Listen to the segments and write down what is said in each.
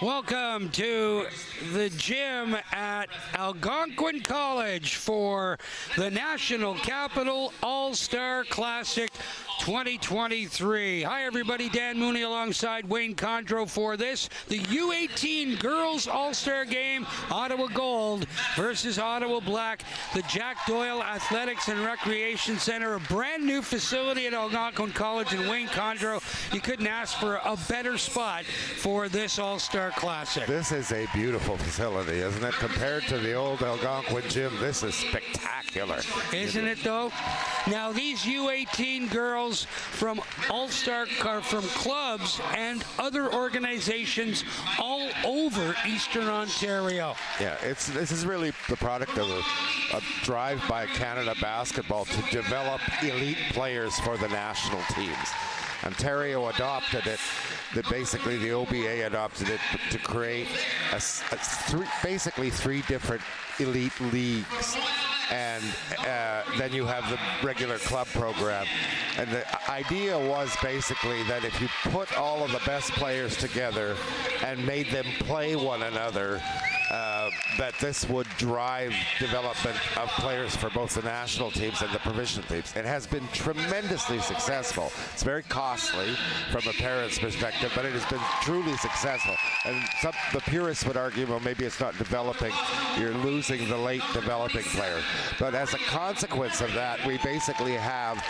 Welcome to the gym at Algonquin College for the National Capital All-Star Classic 2023. Hi everybody, Dan Mooney alongside Wayne Condro for this, the U18 Girls All-Star Game, Ottawa Gold versus Ottawa Black. The Jack Doyle Athletics and Recreation Center, a brand new facility at Algonquin College, and Wayne Condro, you couldn't ask for a better spot for this All-Star Classic. This is a beautiful facility, isn't it? Compared to the old Algonquin gym, this is spectacular. Isn't it though? Now these U18 girls from All-Star from clubs and other organizations all over Eastern Ontario. Yeah, this is really the product of a drive by Canada Basketball to develop elite players for the national teams. Ontario adopted it, basically the OBA adopted it to create basically three different elite leagues. And then you have the regular club program. And the idea was basically that if you put all of the best players together and made them play one another, that this would drive development of players for both the national teams and the provincial teams. It has been tremendously successful. It's very costly from a parent's perspective, but it has been truly successful. And the purists would argue, well, maybe it's not developing. You're losing the late developing player. But as a consequence of that, we basically have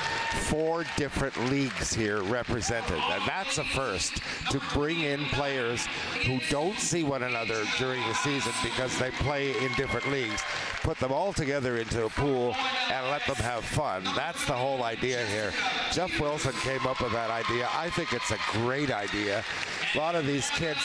4 different leagues here represented. And that's a first, to bring in players who don't see one another during the season because they play in different leagues, put them all together into a pool and let them have fun. That's the whole idea here. Jeff Wilson came up with that idea. I think it's a great idea. A lot of these kids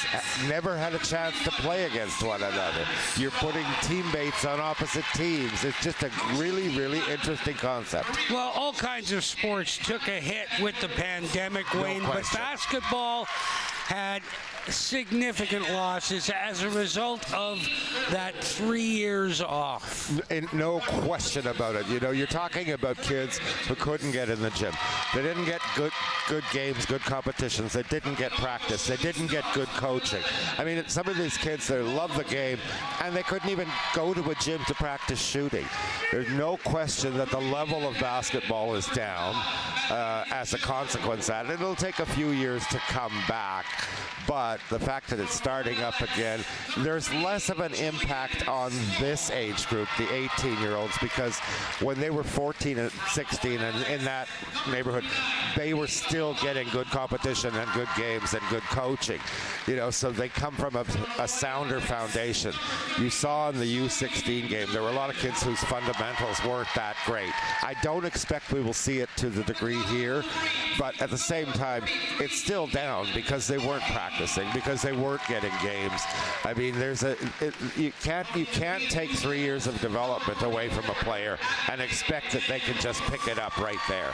never had a chance to play against one another. You're putting teammates on opposite teams. It's just a really, really interesting concept. Well, all kinds of sports took a hit with the pandemic, Wayne, but basketball had significant losses as a result of that 3 years off. No question about it. You know, you're talking about kids who couldn't get in the gym. They didn't get good games, good competitions. They didn't get practice. They didn't get good coaching. I mean, some of these kids, they love the game, and they couldn't even go to a gym to practice shooting. There's no question that the level of basketball is down as a consequence of that. It'll take a few years to come back. But the fact that it's starting up again, there's less of an impact on this age group, the 18-year-olds, because when they were 14 and 16 and in that neighborhood, they were still getting good competition and good games and good coaching. You know, so they come from a sounder foundation. You saw in the U16 game, there were a lot of kids whose fundamentals weren't that great. I don't expect we will see it to the degree here, but at the same time, it's still down because they weren't practicing, because they weren't getting games. I mean, you can't take 3 years of development away from a player and expect that they can just pick it up right there.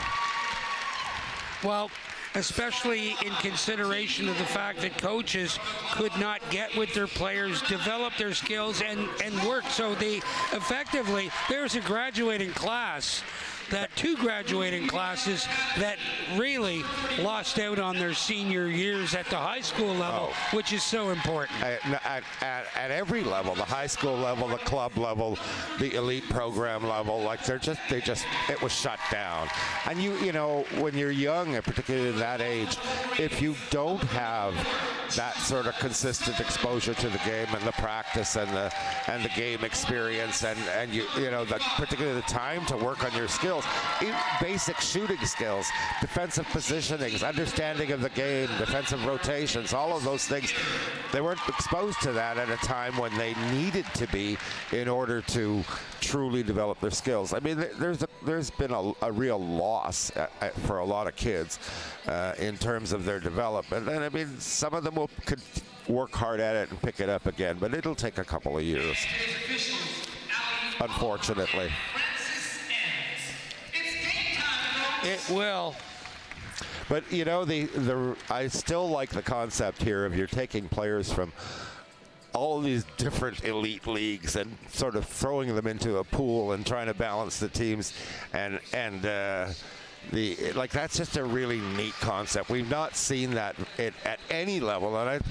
Well, especially in consideration of the fact that coaches could not get with their players, develop their skills, and work. So effectively, there's a graduating class, two graduating classes that really lost out on their senior years at the high school level, which is so important. At every level, the high school level, the club level, the elite program level, like it was shut down. And you know, when you're young, and particularly at that age, if you don't have that sort of consistent exposure to the game and the practice and the game experience and you know, particularly the time to work on your skills, basic shooting skills, defensive positionings, understanding of the game, defensive rotations, all of those things, they weren't exposed to that at a time when they needed to be in order to truly develop their skills. I mean, there's been a real loss for a lot of kids in terms of their development. And I mean, some of them could work hard at it and pick it up again, but it'll take a couple of years, unfortunately. It will. But you know, I still like the concept here of you're taking players from all these different elite leagues and sort of throwing them into a pool and trying to balance the teams and that's just a really neat concept. We've not seen that at any level, and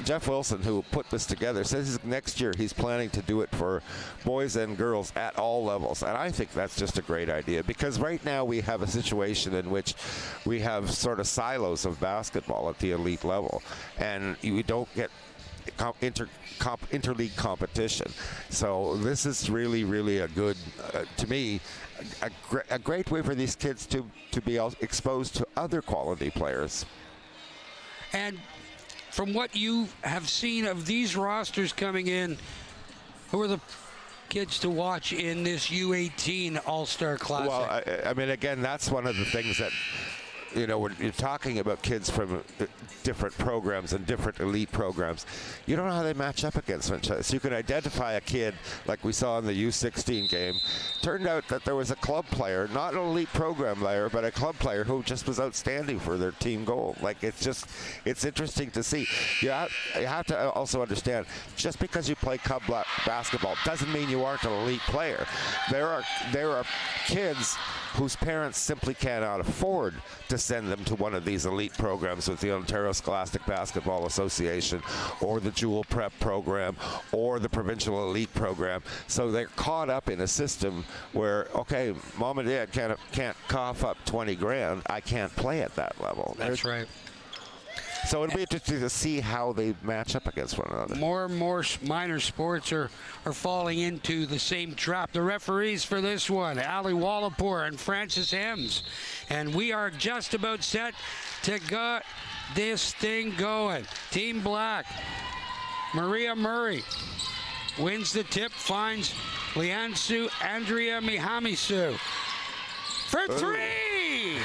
Jeff Wilson, who put this together, says next year he's planning to do it for boys and girls at all levels. And I think that's just a great idea, because right now we have a situation in which we have sort of silos of basketball at the elite level, and we don't get interleague competition. So this is really, really a good, to me, a great way for these kids to be exposed to other quality players. And from what you have seen of these rosters coming in, who are the kids to watch in this U18 All-Star Classic? Well, I mean, again, that's one of the things that, you know, when you're talking about kids from different programs and different elite programs, you don't know how they match up against each other. So you can identify a kid, like we saw in the U16 game. Turned out that there was a club player, not an elite program player, but a club player who just was outstanding for their team goal. Like, it's interesting to see. You have to also understand, just because you play club basketball doesn't mean you aren't an elite player. There are kids whose parents simply cannot afford to send them to one of these elite programs with the Ontario Scholastic Basketball Association or the Jewel Prep program or the Provincial Elite program. So they're caught up in a system where, okay, mom and dad can't cough up 20 grand. I can't play at that level. That's right. So it'll be interesting to see how they match up against one another. More and more minor sports are falling into the same trap. The referees for this one, Ali Wallapour and Francis Hems. And we are just about set to get this thing going. Team Black, Maria Murray wins the tip, finds Liansu Andrea Mihamisu for three.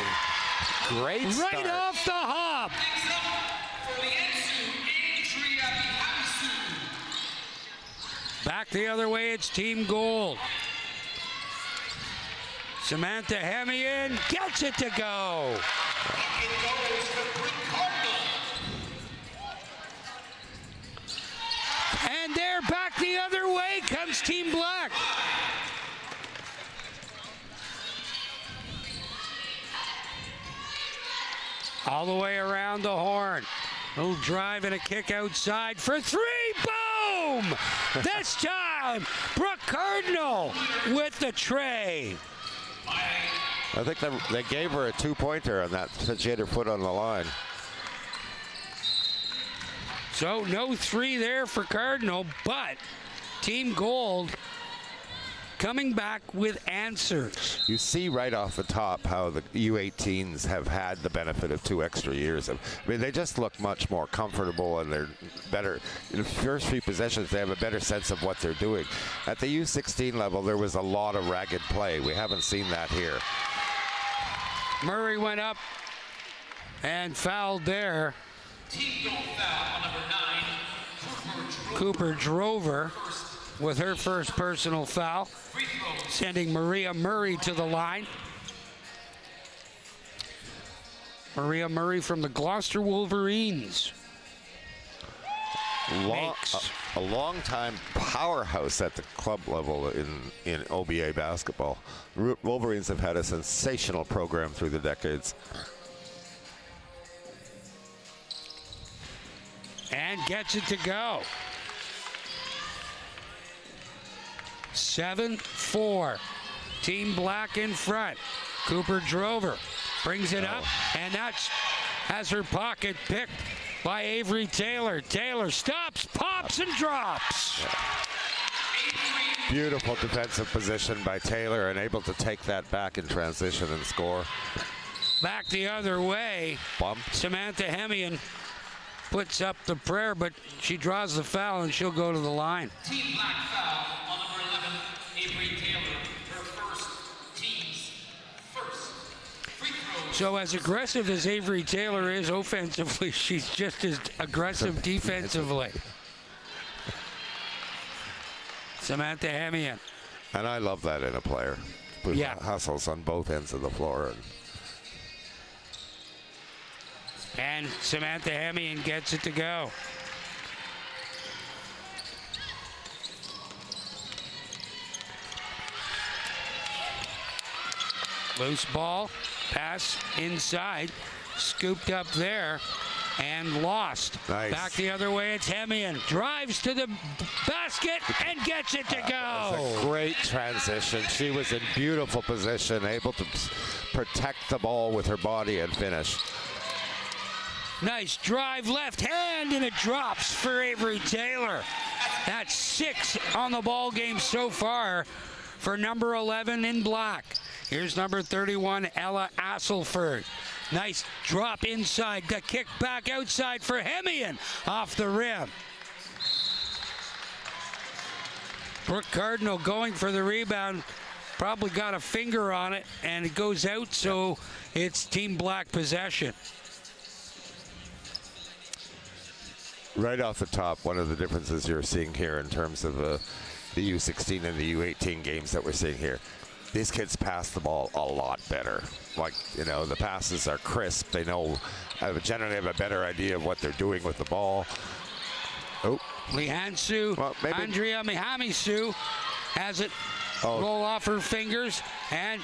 Great start. Right off the hop. Back the other way, it's Team Gold. Samantha Hemian gets it to go. And they're back the other way comes Team Black. All the way around the horn. Little drive and a kick outside for three. Boom! This time, Brooke Cardinal with the tray. I think they gave her a two-pointer on that since she had her foot on the line. So no three there for Cardinal, but Team Gold coming back with answers. You see right off the top how the U18s have had the benefit of 2 extra years. I mean, they just look much more comfortable, and they're better. In the first few possessions, they have a better sense of what they're doing. At the U16 level, there was a lot of ragged play. We haven't seen that here. Murray went up and fouled there. Team goal foul on number 9, Cooper Drover with her first personal foul, sending Maria Murray to the line. Maria Murray from the Gloucester Wolverines. A long-time powerhouse at the club level in OBA basketball. Wolverines have had a sensational program through the decades. And gets it to go. 7-4. Team Black in front. Cooper Drover brings it up, and that's has her pocket picked by Avery Taylor. Taylor stops, pops, and drops. Beautiful defensive position by Taylor, and able to take that back in transition and score. Back the other way. Bump. Samantha Hemian puts up the prayer, but she draws the foul, and she'll go to the line. Team Black foul on number 11, Avery Taylor, her first, team's first free throw. So as aggressive as Avery Taylor is offensively, she's just as aggressive defensively. Samantha Hemian. And I love that in a player. With hustles on both ends of the floor. And Samantha Hemian gets it to go. Loose ball, pass inside, scooped up there and lost. Nice. Back the other way, it's Hemian. Drives to the basket and gets it to go. That's a great transition. She was in beautiful position, able to protect the ball with her body and finish. Nice drive, left hand, and it drops for Avery Taylor. That's 6 on the ball game so far for number 11 in black. Here's number 31, Ella Asselford. Nice drop inside, the kick back outside for Hemian off the rim. Brooke Cardinal going for the rebound, probably got a finger on it, and it goes out, so it's Team Black possession. Right off the top, one of the differences you're seeing here in terms of the U16 and the U18 games that we're seeing here, these kids pass the ball a lot better. Like, you know, the passes are crisp. They know, generally have a better idea of what they're doing with the ball. Oh. Lihansu, Well, maybe- Andrea Mihamisu has it roll off her fingers, and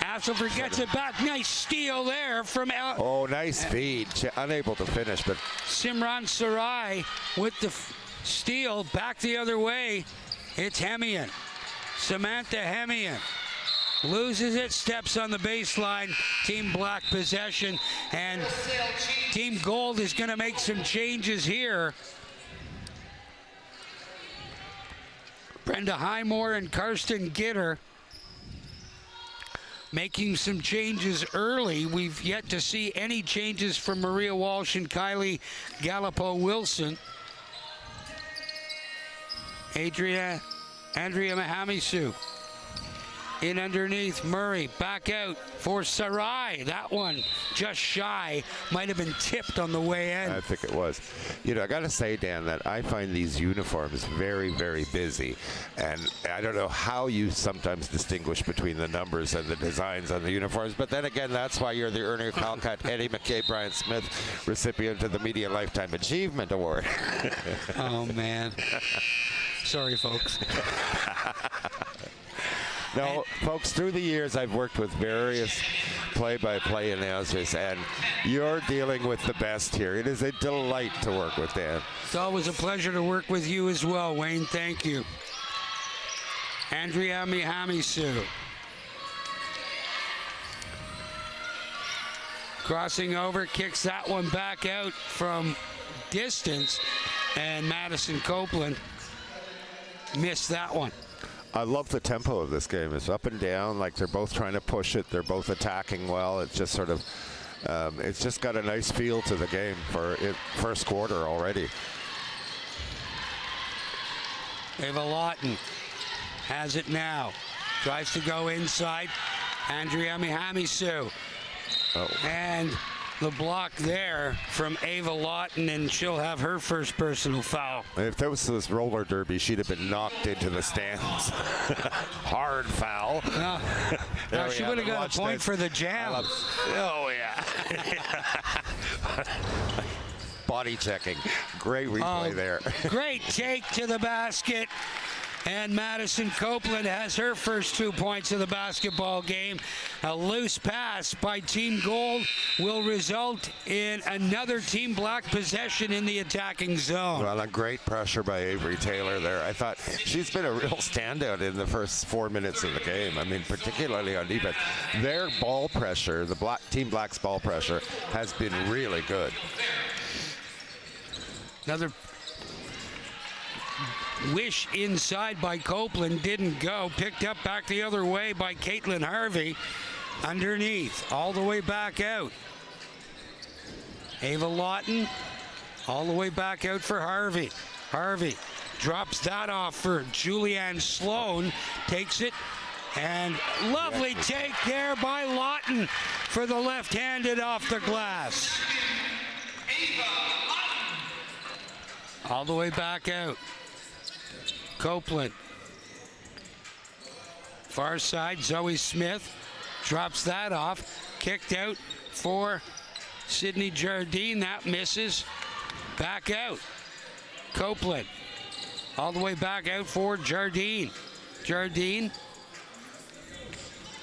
Asselford gets it back. Nice steal there from Oh, nice feed. Unable to finish, but Simran Sarai with the steal. Back the other way, it's Hemian. Samantha Hemian loses it, steps on the baseline. Team Black possession, and Team Gold is going to make some changes here. Brenda Highmore and Karsten Gitter making some changes early. We've yet to see any changes from Maria Walsh and Kylie Gallipo-Wilson. Andrea Mahamisu in underneath Murray, back out for Sarai. That one just shy, might have been tipped on the way in. I think it was. You know, I got to say, Dan, that I find these uniforms very, very busy. And I don't know how you sometimes distinguish between the numbers and the designs on the uniforms. But then again, that's why you're the Ernie Calcutt, Eddie McKay, Brian Smith recipient of the Media Lifetime Achievement Award. Oh, man. Sorry, folks. No, folks, through the years, I've worked with various play-by-play announcers, and you're dealing with the best here. It is a delight to work with Dan. It's always a pleasure to work with you as well, Wayne. Thank you. Andrea Mihamisu. Crossing over, kicks that one back out from distance, and Madison Copeland missed that one. I love the tempo of this game. It's up and down, like they're both trying to push it. They're both attacking well. It's just sort of, it's just got a nice feel to the game for it, first quarter already. Ava Lawton has it now. Tries to go inside. Andrea Mihamisu. And the block there from Ava Lawton, and she'll have her first personal foul. If that was this roller derby, she'd have been knocked into the stands. Hard foul. No, she would have got a point for the jam. Oh, yeah. Body checking. Great replay there. Great take to the basket. And Madison Copeland has her first 2 points of the basketball game. A loose pass by Team Gold will result in another Team Black possession in the attacking zone. Well, a great pressure by Avery Taylor there. I thought she's been a real standout in the first 4 minutes of the game. I mean, particularly on defense. Their ball pressure, the Team Black's ball pressure, has been really good. Another wish inside by Copeland, didn't go. Picked up back the other way by Caitlin Harvey. Underneath, all the way back out. Ava Lawton, all the way back out for Harvey. Harvey drops that off for Julianne Sloan. Takes it, and lovely take there by Lawton for the left-handed off the glass. All the way back out. Copeland. Far side, Zoe Smith drops that off. Kicked out for Sydney Jardine. That misses. Back out. Copeland. All the way back out for Jardine. Jardine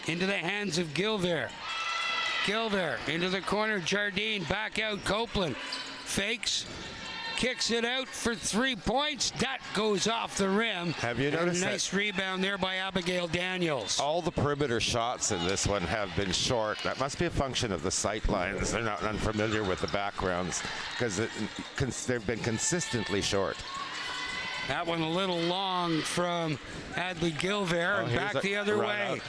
into the hands of Gilver. Gilver into the corner. Jardine back out. Copeland fakes, kicks it out for 3 points. That goes off the rim. Have you noticed a nice rebound there by Abigail Daniels. All the perimeter shots in this one have been short. That must be a function of the sight lines. They're not unfamiliar with the backgrounds because they've been consistently short. That one a little long from Hadley Gilver, and back the other way.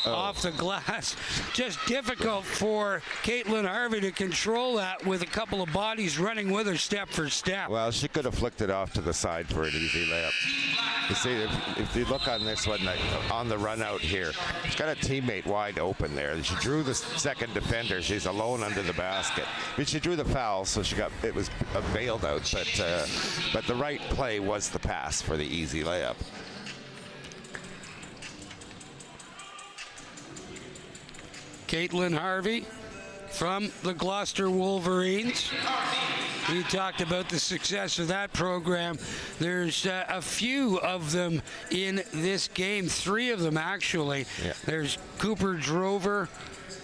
Off the glass. Just difficult for Caitlin Harvey to control that with a couple of bodies running with her step for step. Well, she could have flicked it off to the side for an easy layup. You see, if you look on this one, on the run out here, she's got a teammate wide open there. She drew the second defender. She's alone under the basket. I mean, she drew the foul, so it was bailed out. But the right play was the pass for the easy layup. Caitlin Harvey from the Gloucester Wolverines. We talked about the success of that program. There's a few of them in this game, 3 of them actually. Yeah. There's Cooper Drover,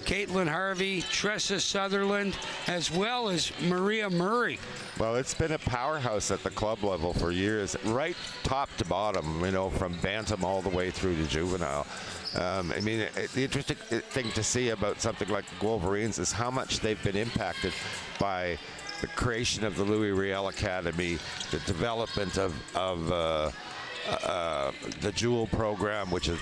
Caitlin Harvey, Tressa Sutherland, as well as Maria Murray. Well, it's been a powerhouse at the club level for years, right top to bottom, from bantam all the way through to juvenile. I mean, the interesting thing to see about something like the Wolverines is how much they've been impacted by the creation of the Louis Riel Academy, the development of the Jewel program, which is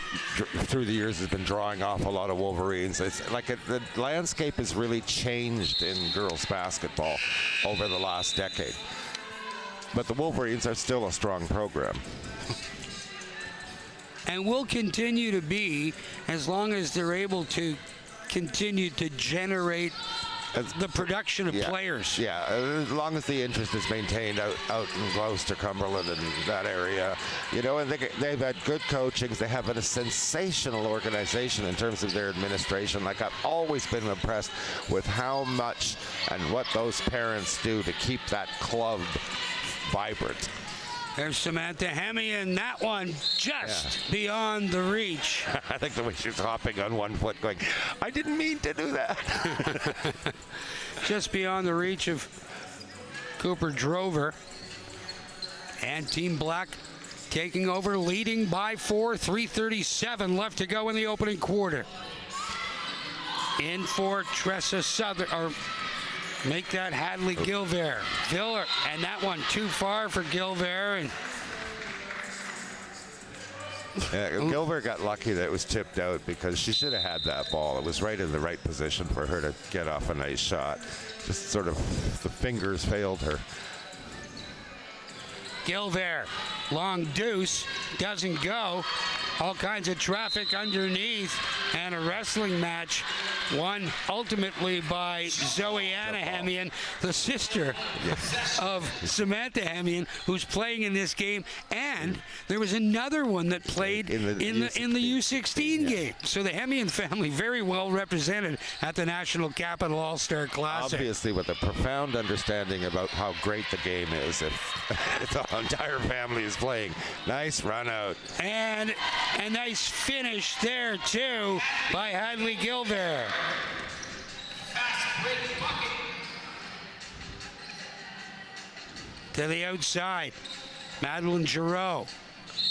through the years has been drawing off a lot of Wolverines. It's like the landscape has really changed in girls basketball over the last decade. But the Wolverines are still a strong program. And will continue to be as long as they're able to continue to generate the production of players. Yeah, as long as the interest is maintained out in Gloucester, Cumberland, and that area, and they've had good coaching. They have a sensational organization in terms of their administration. Like, I've always been impressed with how much and what those parents do to keep that club vibrant. There's Samantha Hemian, that one just beyond the reach. I think the way she's hopping on one foot going, I didn't mean to do that. Just beyond the reach of Cooper Drover. And Team Black taking over, leading by 4, 3:37 left to go in the opening quarter. In for Tressa Sutherland, make that Hadley Gilver. And that one too far for Gilver. And Gilbert got lucky that it was tipped out because she should have had that ball. It was right in the right position for her to get off a nice shot. Just sort of the fingers failed her. Gilver, long deuce, doesn't go. All kinds of traffic underneath, and a wrestling match won ultimately by Zoe Anna Hemian, the sister of Samantha Hemian, who's playing in this game. And there was another one that played in the U16 game. So the Hemian family very well represented at the National Capital All-Star Classic. Obviously with a profound understanding about how great the game is if the entire family is playing. Nice run out. And a nice finish there, too, by Hadley Gilver. To the outside. Madeline Giroux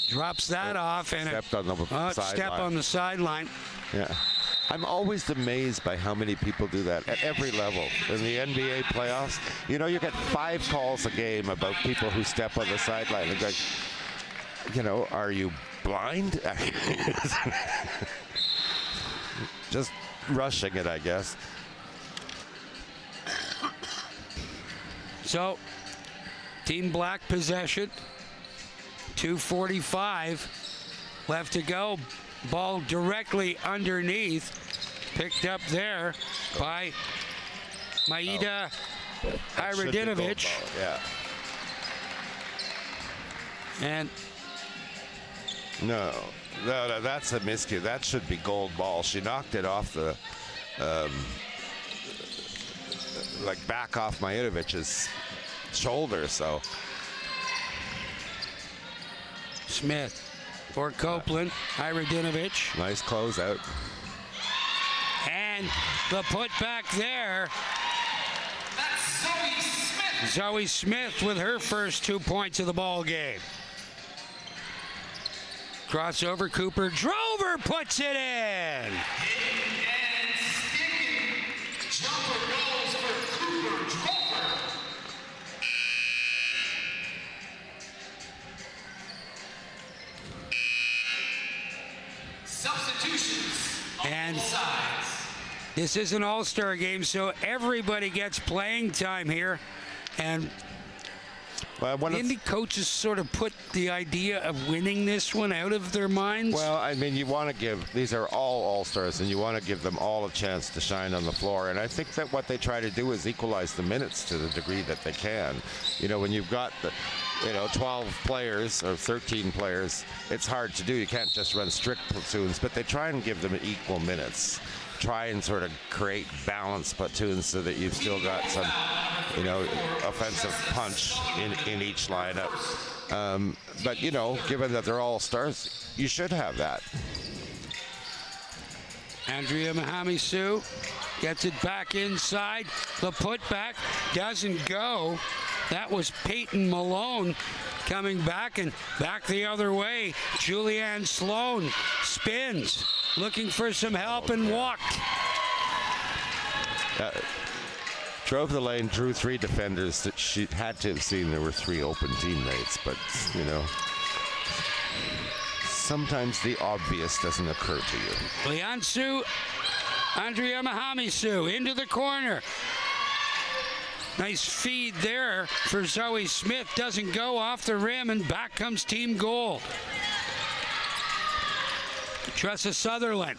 drops that off. And stepped on the step on the sideline. Yeah. I'm always amazed by how many people do that at every level. In the NBA playoffs, you get 5 calls a game about people who step on the sideline. It's like, are you blind? Just rushing it, I guess. So, Team Black possession. 2:45 left to go. Ball directly underneath. Picked up there by Maida Iradinovic. Yeah. And No, that's a miscue. That should be gold ball. She knocked it off the, back off Maidovic's shoulder, so. Smith for Copeland, Iradinovic. Nice closeout. And the putback there. That's Zoe Zoe Smith with her first 2 points of the ball game. Crossover, Cooper Drover puts it in. And sticking. Jumper goes for Cooper Drover. Substitutions on And both sides. this is an all-star game, so everybody gets playing time here. And Well, when Indy it's, coaches sort of put the idea of winning this one out of their minds. well, I mean, you want to give, these are all All-Stars, and you want to give them all a chance to shine on the floor. And I think that what they try to do is equalize the minutes to the degree that they can. You know, when you've got the, 12 players or 13 players, it's hard to do. You can't just run strict platoons, but they try and give them equal minutes. Try and sort of create balanced platoons so that you've still got some, offensive punch in each lineup. But, given that they're all stars, you should have that. Andrea Mahami-Sue gets it back inside. The putback doesn't go. That was Peyton Malone coming back and back the other way. Julianne Sloan spins, looking for some help and walked. Drove the lane, drew 3 defenders that she had to have seen there were 3 open teammates, but, sometimes the obvious doesn't occur to you. Liansu, Andrea Mahami-Sue into the corner. Nice feed there for Zoe Smith. Doesn't go off the rim, and back comes Team Gold. Tressa Sutherland.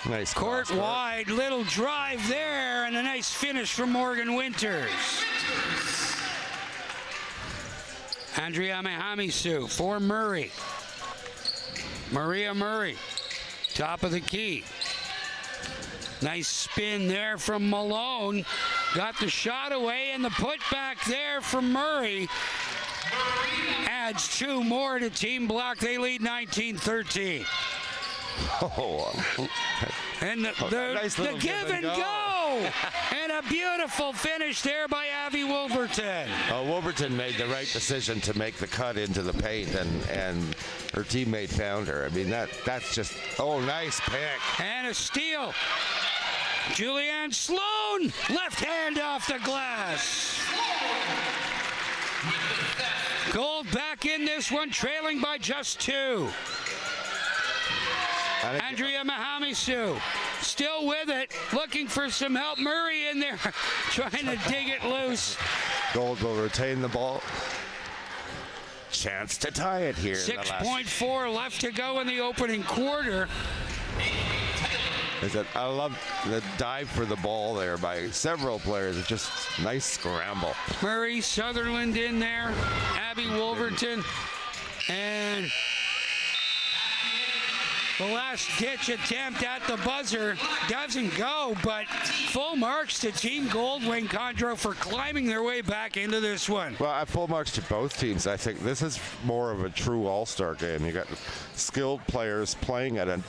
Nice Court cross wide, little drive there, and a nice finish from Morgan Winters. Andrea Mahami-Sue for Murray. Maria Murray, top of the key. Nice spin there from Malone. Got the shot away, and the putback there from Murray adds 2 more to Team Black. They lead 19-13. Oh, And the, nice the little give and go. And a beautiful finish there by Abby Wolverton. Wolverton made the right decision to make the cut into the paint, and her teammate found her. I mean, that's just, nice pick. And a steal. Julianne Sloan, left hand off the glass. Gold back in this one, trailing by just 2. Andrea Mahami-Sue still with it, looking for some help. Murray in there, trying to dig it loose. Gold will retain the ball. Chance to tie it here. 6.4 left to go in the opening quarter. I love the dive for the ball there by several players. It's just nice scramble. Murray, Sutherland in there, Abby Wolverton, and the last-ditch attempt at the buzzer doesn't go, but full marks to Team Gold, Wayne Condro, for climbing their way back into this one. Well, full marks to both teams. I think this is more of a true all-star game. You got skilled players playing at a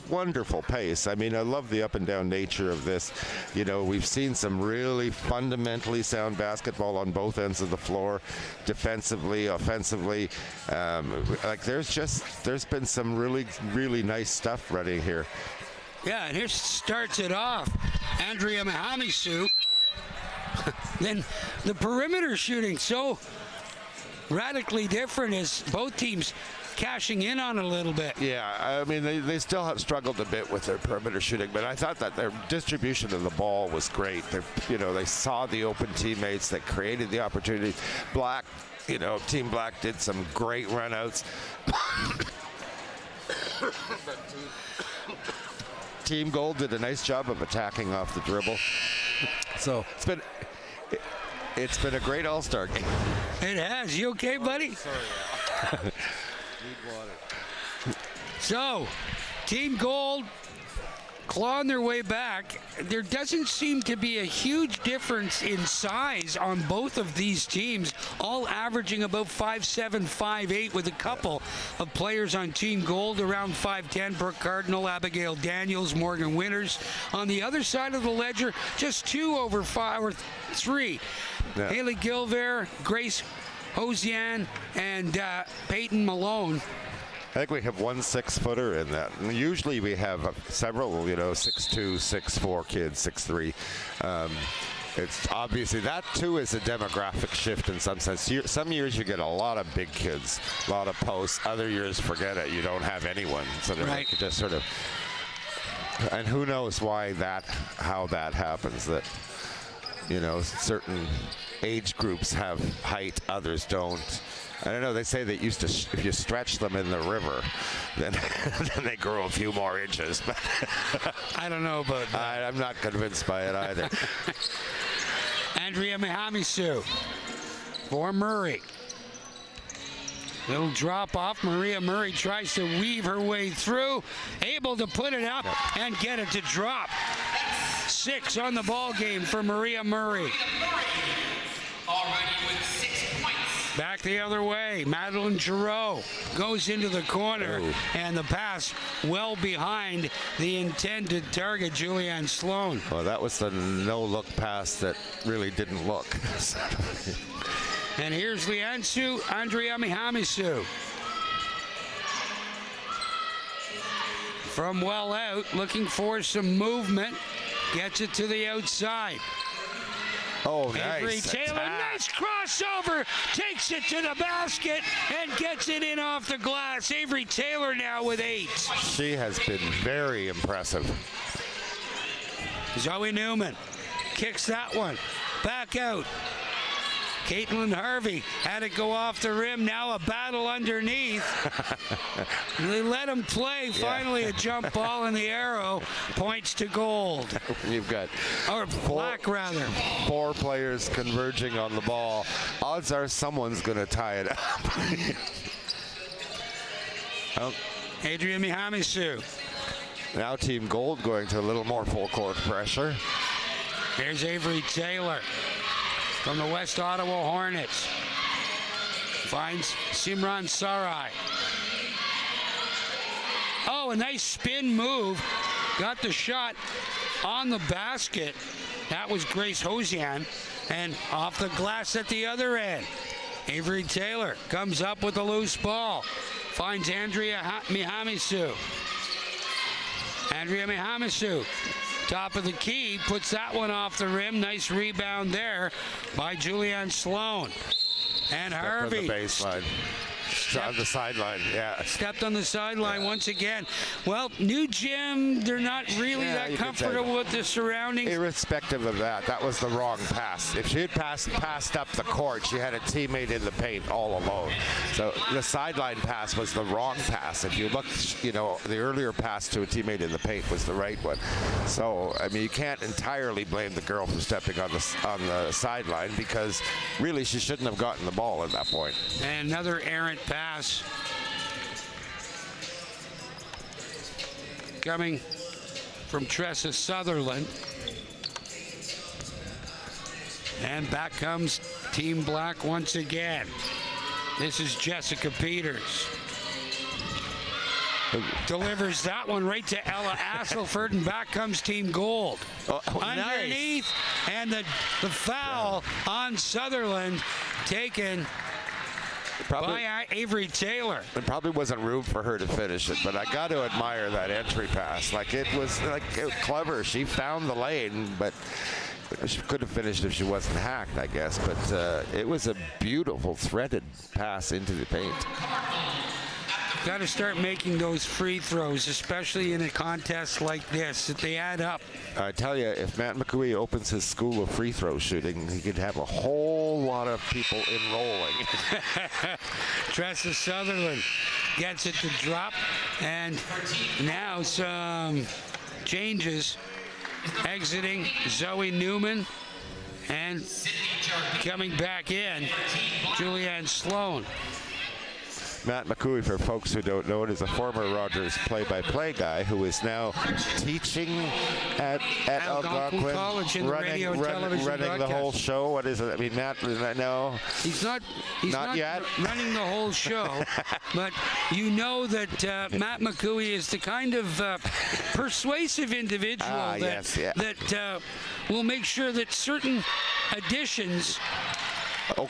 wonderful pace. I mean, I love the up-and-down nature of this. We've seen some really fundamentally sound basketball on both ends of the floor, defensively, offensively. There's been some really nice stuff running here. Yeah, and here starts it off. Andrea Mahami-Sue. Then the perimeter shooting so radically different as both teams cashing in on it a little bit. Yeah, I mean, they still have struggled a bit with their perimeter shooting, but I thought that their distribution of the ball was great. They saw the open teammates, that created the opportunity. Black, Team Black did some great runouts. Team Gold did a nice job of attacking off the dribble. So it's been a great all-star game. It has. You okay, buddy? Sorry. So, Team Gold clawing their way back. There doesn't seem to be a huge difference in size on both of these teams, all averaging about 5'7", 5'8", with a couple of players on Team Gold around 5'10", Brooke Cardinal, Abigail Daniels, Morgan Winters. On the other side of the ledger, just 2 over 5 or 3. Yeah. Haley Gilver, Grace Hosian, and Peyton Malone. I think we have one 6-footer in that. And usually we have several, 6'2", 6'4" kids, 6'3". It's obviously that too is a demographic shift in some sense. Some years you get a lot of big kids, a lot of posts. Other years, forget it. You don't have anyone. So they're Right. like just sort of. And who knows how that happens? That certain age groups have height, others don't. I don't know. They say that if you stretch them in the river, then they grow a few more inches. But I don't know about that. I'm not convinced by it either. Andrea Mihamisu for Murray. Little drop off. Maria Murray tries to weave her way through, able to put it up and get it to drop. 6 on the ball game for Maria Murray. Already with 6 points. Back the other way. Madeline Giroux goes into the corner, and the pass well behind the intended target, Julianne Sloan. Well, that was the no-look pass that really didn't look. And here's Liansu Andrea Mihamisu. From well out, looking for some movement. Gets it to the outside. Oh, Avery nice Taylor, attack. nice crossover, takes it to the basket and gets it in off the glass. Avery Taylor now with 8. She has been very impressive. Zoe Newman kicks that one back out. Caitlin Harvey had it go off the rim. Now a battle underneath. They let him play. Finally, a jump ball in the arrow. Points to Gold. You've got Or black, rather. 4 players converging on the ball. Odds are someone's going to tie it up. Adrian Mihamisu. Now Team Gold going to a little more full court pressure. Here's Avery Taylor from the West Ottawa Hornets. Finds Simran Sarai. Oh, a nice spin move. Got the shot on the basket. That was Grace Hosian. And off the glass at the other end. Avery Taylor comes up with a loose ball. Finds Andrea Mihamisu. Andrea Mihamisu. Top of the key, puts that one off the rim. Nice rebound there by Julianne Sloan. And Harvey. On the baseline. On the sideline, yeah. Stepped on the sideline once again. Well, new gym, they're not really that comfortable with the surroundings. Irrespective of that, that was the wrong pass. If she had passed up the court, she had a teammate in the paint all alone. So the sideline pass was the wrong pass. If you look, the earlier pass to a teammate in the paint was the right one. So, I mean, you can't entirely blame the girl for stepping on the sideline because really she shouldn't have gotten the ball at that point. And another errant pass coming from Tressa Sutherland. And back comes Team Black once again. This is Jessica Peters. Delivers that one right to Ella Asselford, and back comes Team Gold. Underneath, nice. And the foul on Sutherland taken by Avery Taylor. It probably wasn't room for her to finish it, but I got to admire that entry pass. It was clever. She found the lane, but she could have finished if she wasn't hacked, I guess. But it was a beautiful threaded pass into the paint. Got to start making those free throws, especially in a contest like this, that they add up. I tell you, if Matt McCooey opens his school of free throw shooting, he could have a whole lot of people enrolling. Tressa Sutherland gets it to drop, and now some changes. Exiting Zoe Newman, and coming back in, Julianne Sloan. Matt McCooey, for folks who don't know it, is a former Rogers play-by-play guy who is now teaching at Algonquin College in the radio and television running the whole show. What is it? I mean, Matt, no. He's not yet running the whole show, but you know that Matt McCooey is the kind of persuasive individual that will make sure that certain additions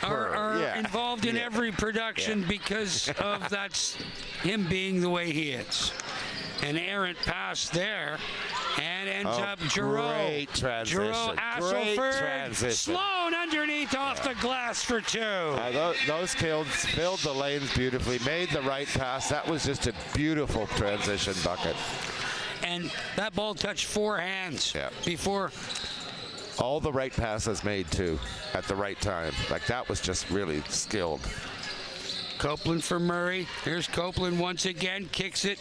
are involved in every production because of that's him being the way he is. An errant pass there, and ends up Giroux. Great transition. Asselford. Sloan underneath off the glass for 2. Those kids filled the lanes beautifully, made the right pass. That was just a beautiful transition bucket. And that ball touched 4 hands before. All the right passes made, too, at the right time. Like, that was just really skilled. Copeland for Murray. Here's Copeland once again. Kicks it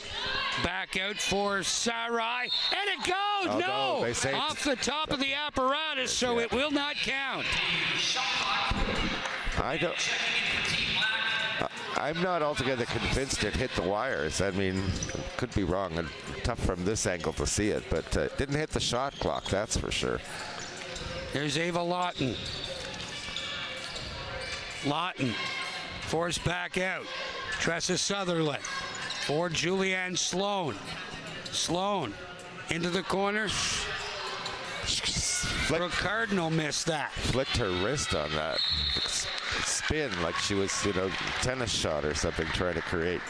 back out for Sarai. And it goes! No! Off the top of the apparatus, so it will not count. I'm not altogether convinced it hit the wires. I mean, could be wrong. And tough from this angle to see it, but it didn't hit the shot clock, that's for sure. Here's Ava Lawton. Lawton forced back out. Tressa Sutherland for Julianne Sloan. Sloan into the corner. Brooke Cardinal missed that. Flicked her wrist on that spin like she was, tennis shot or something trying to create.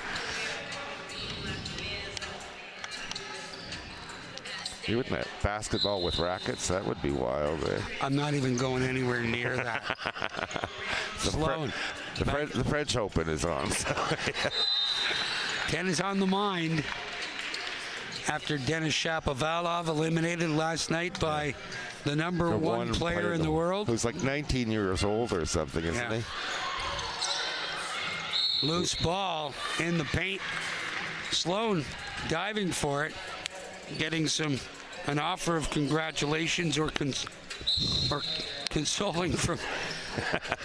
You wouldn't have basketball with rackets? That would be wild. I'm not even going anywhere near that. Sloan. The French Open is on. So, Tennis on the mind after Denis Shapovalov eliminated last night by the number one player in the world. Who's like 19 years old or something, isn't he? Loose ball in the paint. Sloan diving for it, getting an offer of congratulations or consoling from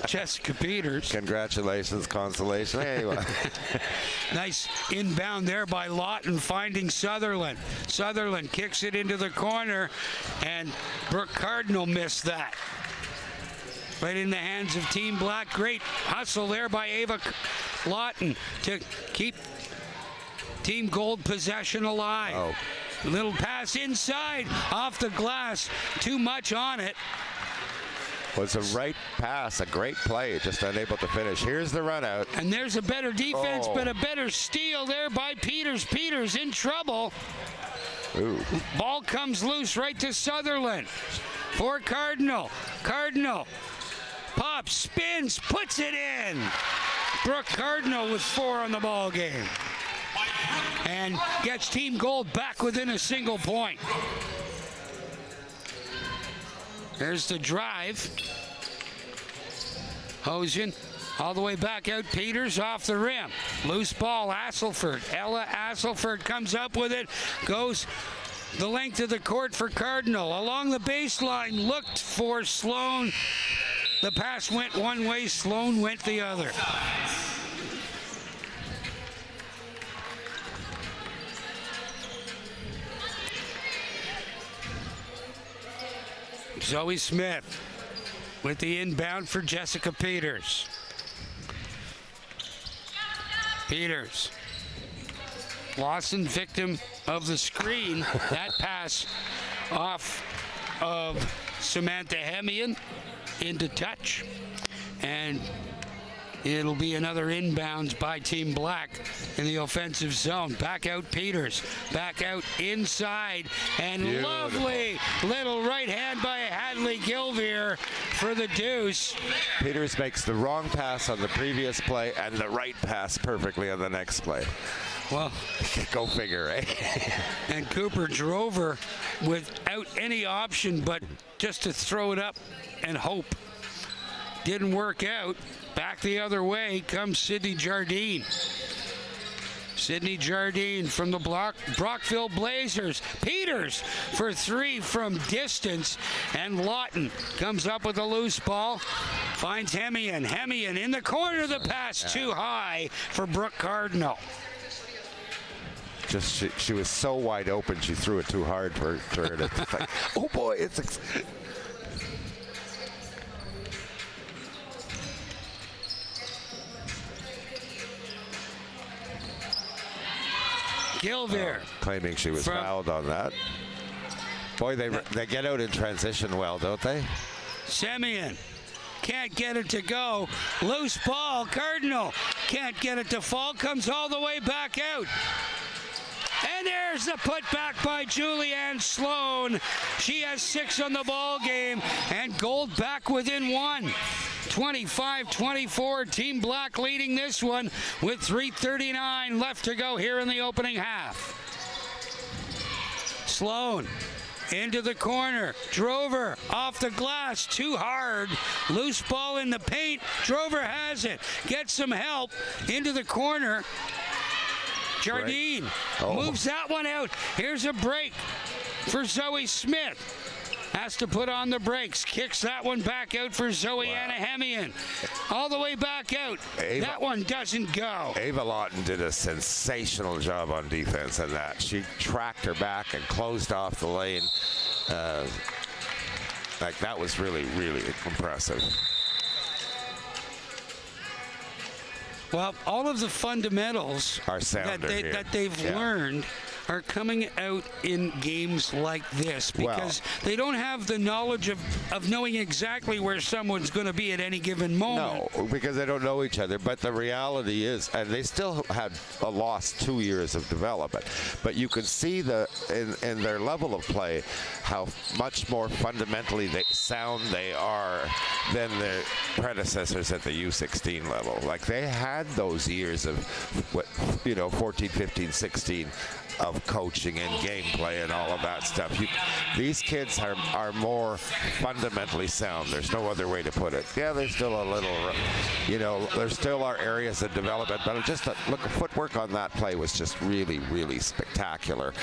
Jessica Peters. Congratulations, consolation. Anyway. Nice inbound there by Lawton, finding Sutherland. Sutherland kicks it into the corner, and Brooke Cardinal missed that. Right in the hands of Team Black. Great hustle there by Ava Lawton to keep Team Gold possession alive. Little pass inside, off the glass. Too much on it. Was a right pass, a great play, just unable to finish. Here's the run out. And there's a better defense, but a better steal there by Peters. Peters in trouble. Ooh. Ball comes loose right to Sutherland for Cardinal. Cardinal pops, spins, puts it in. Brooke Cardinal with 4 on the ball game. And gets Team Gold back within a single point. There's the drive. Hosen all the way back out. Peters off the rim. Loose ball, Asselford. Ella Asselford comes up with it. Goes the length of the court for Cardinal. Along the baseline, looked for Sloan. The pass went one way, Sloan went the other. Zoe Smith with the inbound for Jessica Peters. Peters. Lawson, victim of the screen. That pass off of Samantha Hemian into touch. And it'll be another inbounds by Team Black in the offensive zone. Back out Peters. Back out inside. And beautiful. Lovely little right hand by Hadley Gilveer for the deuce. Peters makes the wrong pass on the previous play and the right pass perfectly on the next play. Well, go figure, eh? And Cooper drove her without any option but just to throw it up and hope. Didn't work out. Back the other way comes Sydney Jardine. Sydney Jardine from the Brockville Blazers. Peters for 3 from distance. And Lawton comes up with a loose ball Finds Hemian. Hemian in the corner. The pass too high for Brooke Cardinal. Just she was so wide open, she threw it too hard for her to like, oh boy, it's Gilvear. claiming she was fouled on that. Boy, they get out in transition well, don't they? Semyon can't get it to go. Loose ball. Cardinal can't get it to fall. Comes all the way back out. And there's the putback by Julianne Sloan. She has 6 on the ball game, and Gold back within 1. 25-24. Team Black leading this one with 3:39 left to go here in the opening half. Sloan into the corner. Drover off the glass. Too hard. Loose ball in the paint. Drover has it. Gets some help into the corner. Jardine moves that one out. Here's a break for Zoe Smith. Has to put on the brakes. Kicks that one back out for Zoe Anahemian. All the way back out. That one doesn't go. Ava Lawton did a sensational job on defense on that. She tracked her back and closed off the lane. Like that was really, really impressive. Well, all of the fundamentals Are sound that they've learned are coming out in games like this because they don't have the knowledge of knowing exactly where someone's going to be at any given moment. No, because they don't know each other. But the reality is, and they still had a lost 2 years of development. But you can see in their level of play how much more fundamentally sound they are than their predecessors at the U16 level. Like they had those years of 14, 15, 16 of coaching and gameplay and all of that stuff. These kids are more fundamentally sound. There's no other way to put it. Yeah, there's still a little, there still are areas of development, but just look, footwork on that play was just really, really spectacular.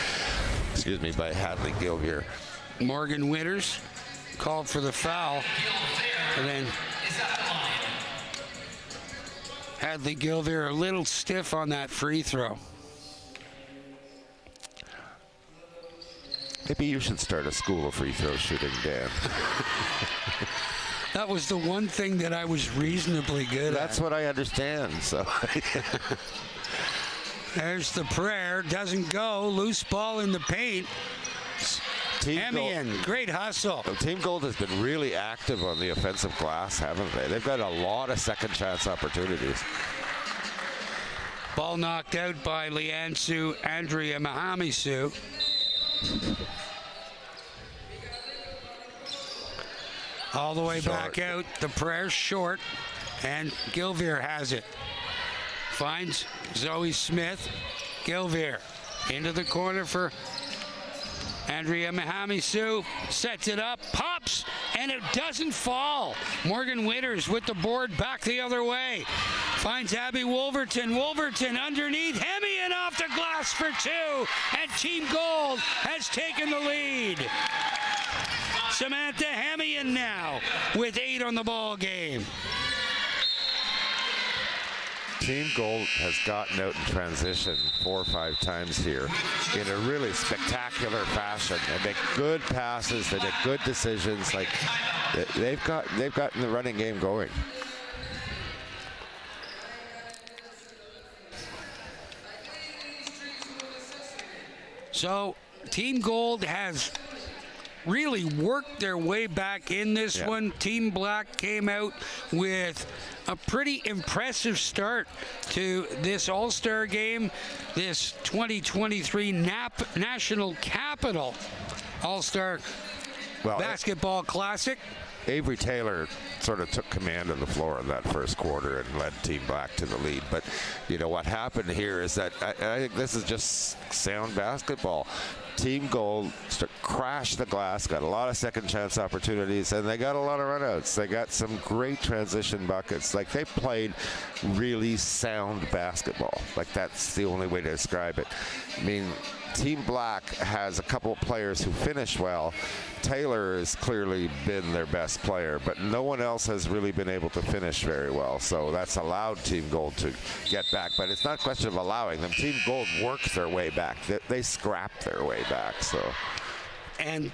Excuse me, by Hadley Gilvear. Morgan Winters called for the foul, and then Hadley Gilvear a little stiff on that free throw. Maybe you should start a school of free throw shooting, Dan. That was the one thing that I was reasonably good at. That's what I understand. So there's the prayer. Doesn't go. Loose ball in the paint. Hemian, great hustle. Team Gold has been really active on the offensive glass, haven't they? They've got a lot of second chance opportunities. Ball knocked out by Liansu Andrea Mahamisu. All the way back out. The prayer's short, and Gilvear has it. Finds Zoe Smith. Gilvear into the corner for Andrea Mahamisu. Sets it up, pops, and it doesn't fall. Morgan Winters with the board back the other way. Finds Abby Wolverton. Wolverton underneath. Hemian off the glass for 2. And Team Gold has taken the lead. Samantha Hemian now with 8 on the ball game. Team Gold has gotten out in transition 4 or 5 times here in a really spectacular fashion. They make good passes. They make good decisions. Like they've gotten the running game going. So Team Gold has really worked their way back in this one. Team Black came out with a pretty impressive start to this All-Star game, this 2023 National Capital All-Star Basketball Classic. Avery Taylor sort of took command of the floor in that first quarter and led Team Black to the lead. But, what happened here is that I think this is just sound basketball. Team Gold crashed the glass, got a lot of second chance opportunities, and they got a lot of runouts. They got some great transition buckets. Like, they played really sound basketball. Like, that's the only way to describe it. I mean, Team Black has a couple of players who finish well. Taylor has clearly been their best player, but no one else has really been able to finish very well. So that's allowed Team Gold to get back. But it's not a question of allowing them. Team Gold works their way back. They scrap their way back. So,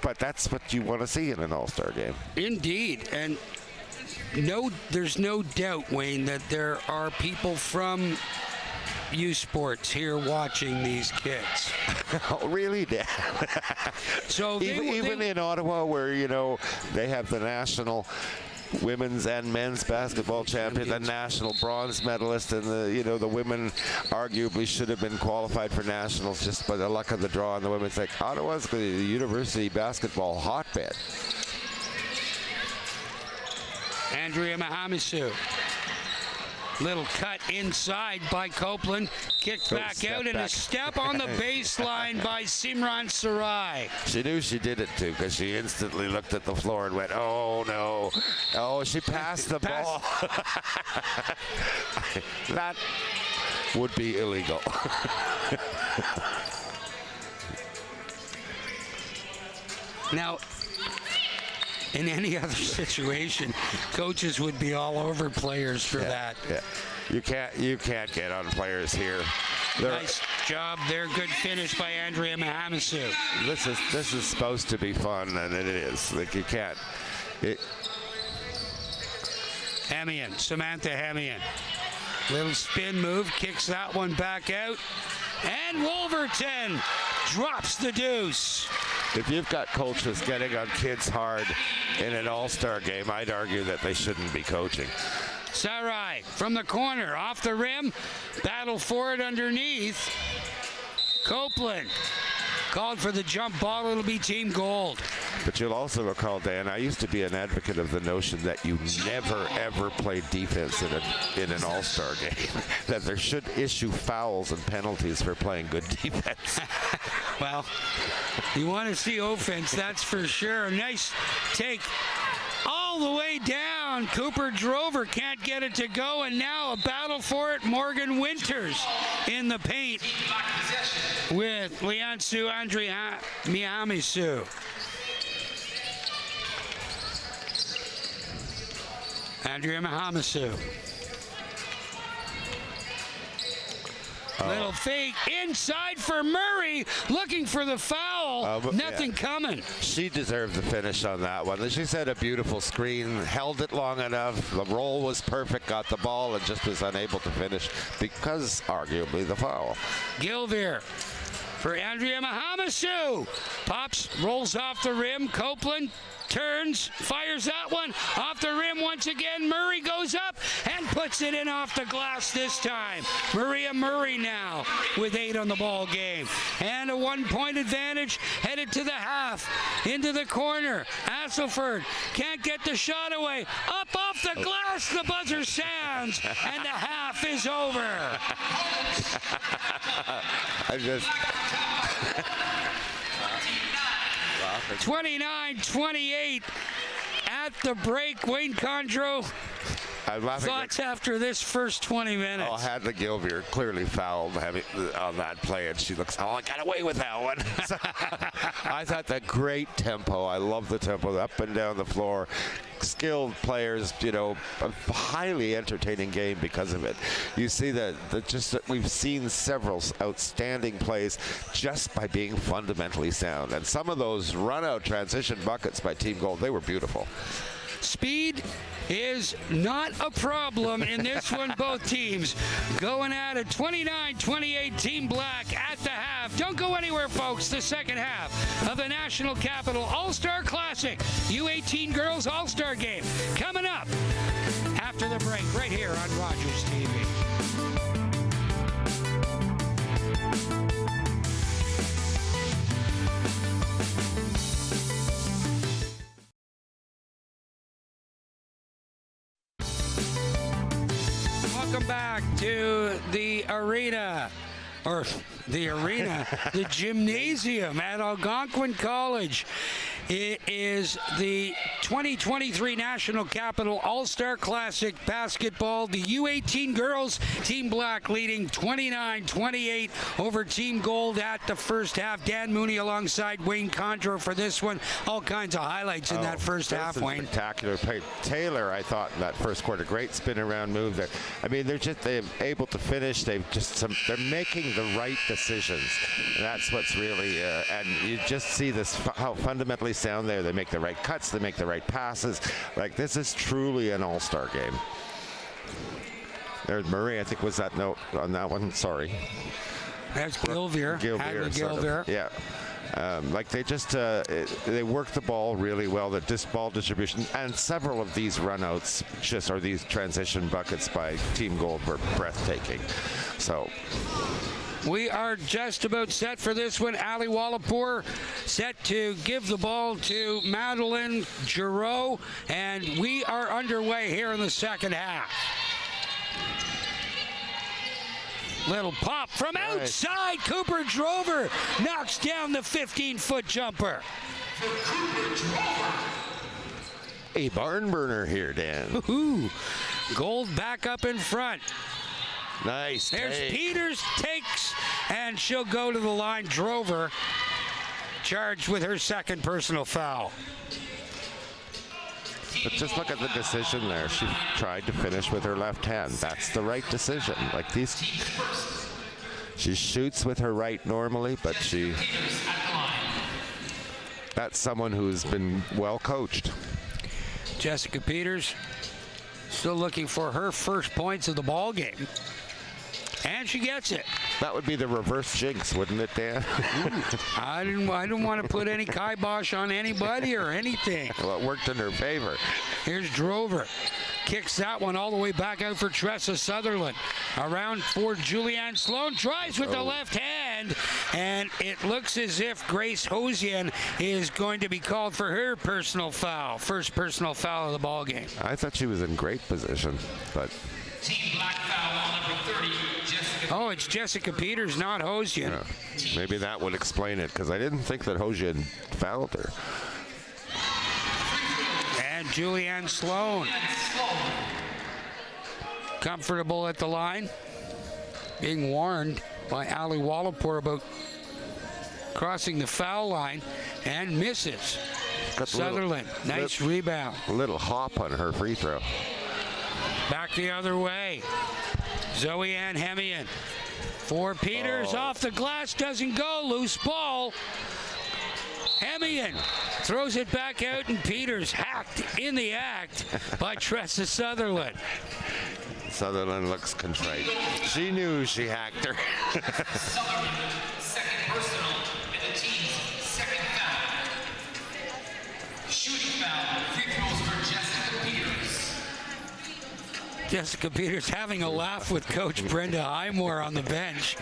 but that's what you want to see in an All-Star game. Indeed. And there's no doubt, Wayne, that there are people from U Sports here watching these kids. Oh, really, Dan? So even in Ottawa, where they have the national women's and men's basketball champion, the national bronze medalist, and the women arguably should have been qualified for nationals just by the luck of the draw on the women's. Like, Ottawa's the university basketball hotbed. Andrea Mahamisu. Little cut inside by Copeland. Kicked back out, and a step on the baseline by Simran Sarai. She knew she did it too, because she instantly looked at the floor and went, "Oh no! Oh, she passed the ball." That would be illegal. Now, in any other situation, coaches would be all over players for that. Yeah. You can't get on players here. Nice job there. Good finish by Andrea Mahamisu. This is supposed to be fun, and it is. Like, you can't. Hemian, Samantha Hemian. Little spin move, kicks that one back out. And Wolverton drops the deuce. If you've got coaches getting on kids hard in an all-star game, I'd argue that they shouldn't be coaching. Sarai from the corner, off the rim, battle for it underneath. Copeland called for the jump ball. It'll be Team Gold. But you'll also recall, Dan, I used to be an advocate of the notion that you never, ever play defense in an all-star game. That there should issue fouls and penalties for playing good defense. Well, you want to see offense, that's for sure. A nice take all the way down. Cooper Drover can't get it to go, and now a battle for it. Morgan Winters in the paint with Liansu Andrea Mihamisu. Andrea Mahamisu. Little fake inside for Murray, looking for the foul. Nothing coming. She deserved the finish on that one. She set a beautiful screen, held it long enough. The roll was perfect, got the ball, and just was unable to finish because, arguably, the foul. Gilveer for Andrea Mahamisu. Pops, rolls off the rim. Copeland turns, fires that one off the rim once again. Murray goes up and puts it in off the glass this time. Maria Murray now with 8 on the ball game. And a 1-point advantage headed to the half. Into the corner. Asselford can't get the shot away. Up off the glass, the buzzer sounds, and the half is over. I just... 29-28 at the break. Wayne Condro, thoughts after this first 20 minutes? Oh, Hadley Gilveer clearly fouled on that play, and she looks, I got away with that one. I thought that great tempo. I love the tempo up and down the floor. Skilled players, a highly entertaining game because of it. You see that we've seen several outstanding plays just by being fundamentally sound. And some of those run-out transition buckets by Team Gold, they were beautiful. Speed is not a problem in this one. Both teams going at it. 29-28 Team Black at the half. Don't go anywhere, folks. The second half of the National Capital All-Star Classic U18 Girls All-Star Game coming up after the break right here on Rogers TV. Welcome back to the arena. or the arena, the gymnasium at Algonquin College. It is the 2023 National Capital All-Star Classic Basketball. The U18 girls, Team Black leading 29-28 over Team Gold at the first half. Dan Mooney alongside Wayne Condro for this one. All kinds of highlights in that first half, Wayne. Spectacular play. Taylor, I thought, in that first quarter, great spin around move there. I mean, they're able to finish. They're making the right decisions. And that's what's really, and you just see this, how fundamentally sound there. They make the right cuts. They make the right passes. Like, this is truly an all-star game. There's Murray, I think, was that note on that one. Sorry. That's Gilveer. Gilveer. Yeah. Like they just they work the ball really well. The ball distribution and several of these runouts, or these transition buckets by Team Gold, were breathtaking. So we are just about set for this one. Ali Wallapur set to give the ball to Madeline Giroux, and we are underway here in the second half. Little pop from outside. Cooper Drover knocks down the 15-foot jumper. A barn burner here, Dan. Ooh, Gold back up in front. Nice. There's Peters, takes, and she'll go to the line. Drover charged with her second personal foul. But just look at the decision there. She tried to finish with her left hand. That's the right decision. Like these, she shoots with her right normally, but that's someone who's been well coached. Jessica Peters still looking for her first points of the ball game. And she gets it. That would be the reverse jinx, wouldn't it, Dan? I don't want to put any kibosh on anybody or anything. Well, it worked in her favor. Here's Drover. Kicks that one all the way back out for Tressa Sutherland. Around for Julianne Sloan. Drives with the left hand. And it looks as if Grace Hosian is going to be called for her personal foul. First personal foul of the ball game. I thought she was in great position, but... Team Black foul on number 30, Jessica. Oh, it's Jessica Peters, not Hosian. Yeah. Maybe that would explain it, because I didn't think that Hosian fouled her. And Julianne Sloan. Comfortable at the line. Being warned by Ali Wallapur about crossing the foul line, and misses. Sutherland, nice rebound. A little hop on her free throw. Back the other way. Zoe Ann Hemian for Peters. Off the glass, doesn't go. Loose ball. Hemian throws it back out, and Peters hacked in the act by Tressa Sutherland. Sutherland looks contrite. She knew she hacked her. Sutherland, second personal, and the team's second foul. Shooting foul, free throws for Jessica Peters. Jessica Peters having a laugh with Coach Brenda Highmore on the bench.